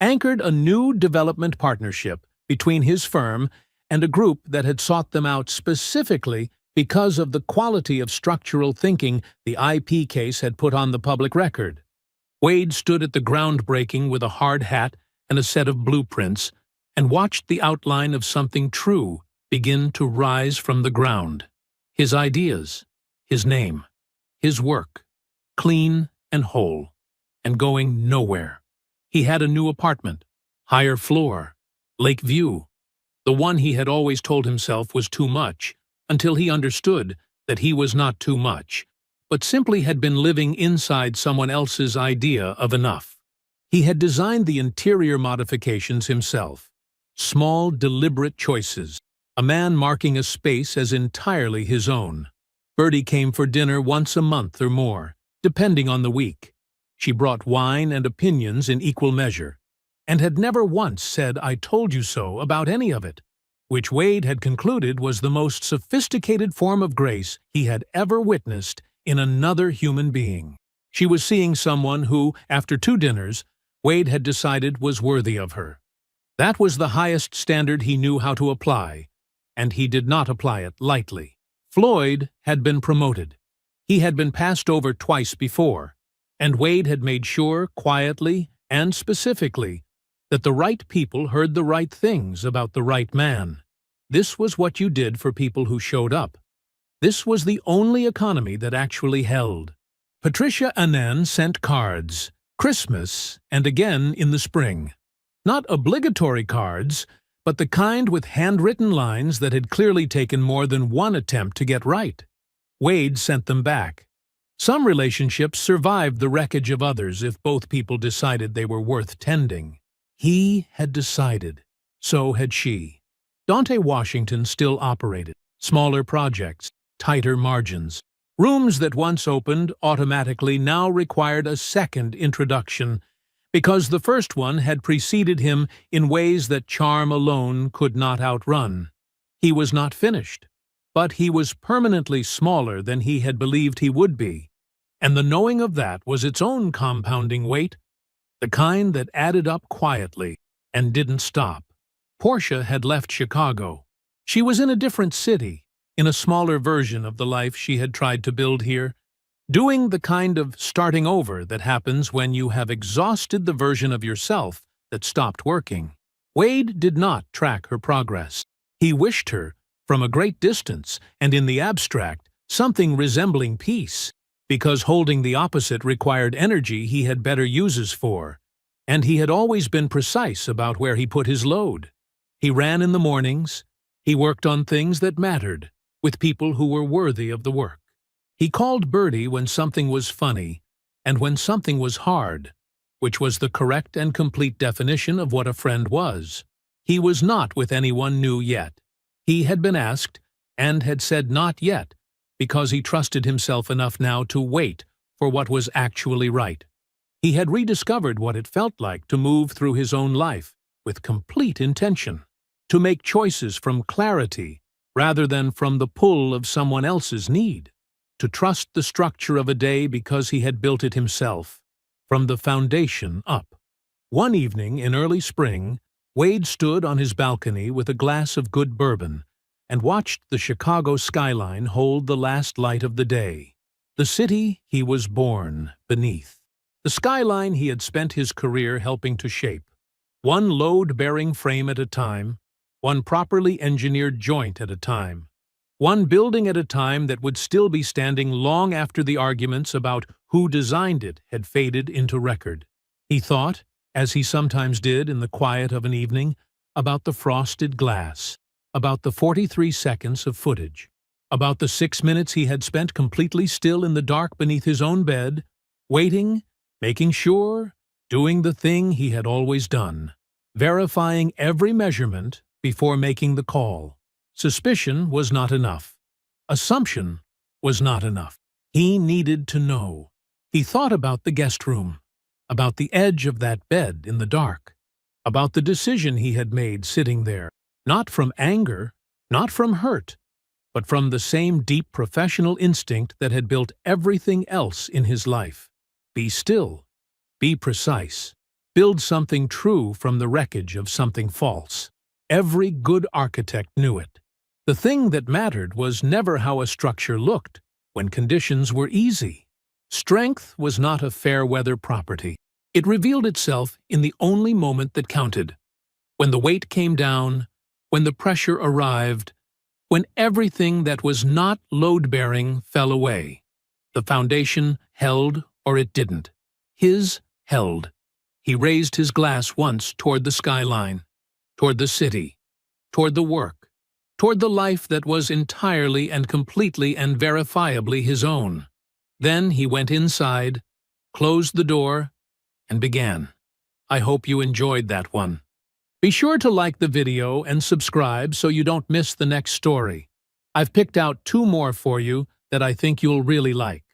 Speaker 1: anchored a new development partnership between his firm and a group that had sought them out specifically because of the quality of structural thinking the IP case had put on the public record. Wade stood at the groundbreaking with a hard hat and a set of blueprints and watched the outline of something true begin to rise from the ground. His ideas, his name, his work, clean and whole, and going nowhere. He had a new apartment, higher floor, lake view. The one he had always told himself was too much, until he understood that he was not too much, but simply had been living inside someone else's idea of enough. He had designed the interior modifications himself. Small, deliberate choices, a man marking a space as entirely his own. Bertie came for dinner once a month or more, depending on the week. She brought wine and opinions in equal measure, and had never once said, I told you so, about any of it, which Wade had concluded was the most sophisticated form of grace he had ever witnessed in another human being. She was seeing someone who, after 2 dinners, Wade had decided was worthy of her. That was the highest standard he knew how to apply, and he did not apply it lightly. Floyd had been promoted. He had been passed over twice before, and Wade had made sure, quietly and specifically, that the right people heard the right things about the right man. This was what you did for people who showed up. This was the only economy that actually held. Patricia Anand sent cards, Christmas and again in the spring. Not obligatory cards, but the kind with handwritten lines that had clearly taken more than one attempt to get right. Wade sent them back. Some relationships survived the wreckage of others if both people decided they were worth tending. He had decided. So had she. Dante Washington still operated. Smaller projects, tighter margins. Rooms that once opened automatically now required a second introduction, because the first one had preceded him in ways that charm alone could not outrun. He was not finished, but he was permanently smaller than he had believed he would be, and the knowing of that was its own compounding weight, the kind that added up quietly and didn't stop. Portia had left Chicago. She was in a different city, in a smaller version of the life she had tried to build here, doing the kind of starting over that happens when you have exhausted the version of yourself that stopped working. Wade did not track her progress. He wished her, from a great distance and in the abstract, something resembling peace, because holding the opposite required energy he had better uses for, and he had always been precise about where he put his load. He ran in the mornings. He worked on things that mattered, with people who were worthy of the work. He called Bertie when something was funny and when something was hard, which was the correct and complete definition of what a friend was. He was not with anyone new yet. He had been asked and had said not yet because he trusted himself enough now to wait for what was actually right. He had rediscovered what it felt like to move through his own life with complete intention, to make choices from clarity rather than from the pull of someone else's need, to trust the structure of a day because he had built it himself, from the foundation up. One evening in early spring, Wade stood on his balcony with a glass of good bourbon and watched the Chicago skyline hold the last light of the day, the city he was born beneath, the skyline he had spent his career helping to shape, one load-bearing frame at a time, one properly engineered joint at a time, one building at a time that would still be standing long after the arguments about who designed it had faded into record. He thought, as he sometimes did in the quiet of an evening, about the frosted glass, about the 43 seconds of footage, about the 6 minutes he had spent completely still in the dark beneath his own bed, waiting, making sure, doing the thing he had always done, verifying every measurement before making the call. Suspicion was not enough. Assumption was not enough. He needed to know. He thought about the guest room, about the edge of that bed in the dark, about the decision he had made sitting there, not from anger, not from hurt, but from the same deep professional instinct that had built everything else in his life. Be still. Be precise. Build something true from the wreckage of something false. Every good architect knew it. The thing that mattered was never how a structure looked when conditions were easy. Strength was not a fair-weather property. It revealed itself in the only moment that counted. When the weight came down, when the pressure arrived, when everything that was not load-bearing fell away. The foundation held or it didn't. His held. He raised his glass once toward the skyline, toward the city, toward the work, toward the life that was entirely and completely and verifiably his own. Then he went inside, closed the door, and began. I hope you enjoyed that one. Be sure to like the video and subscribe so you don't miss the next story. I've picked out 2 more for you that I think you'll really like.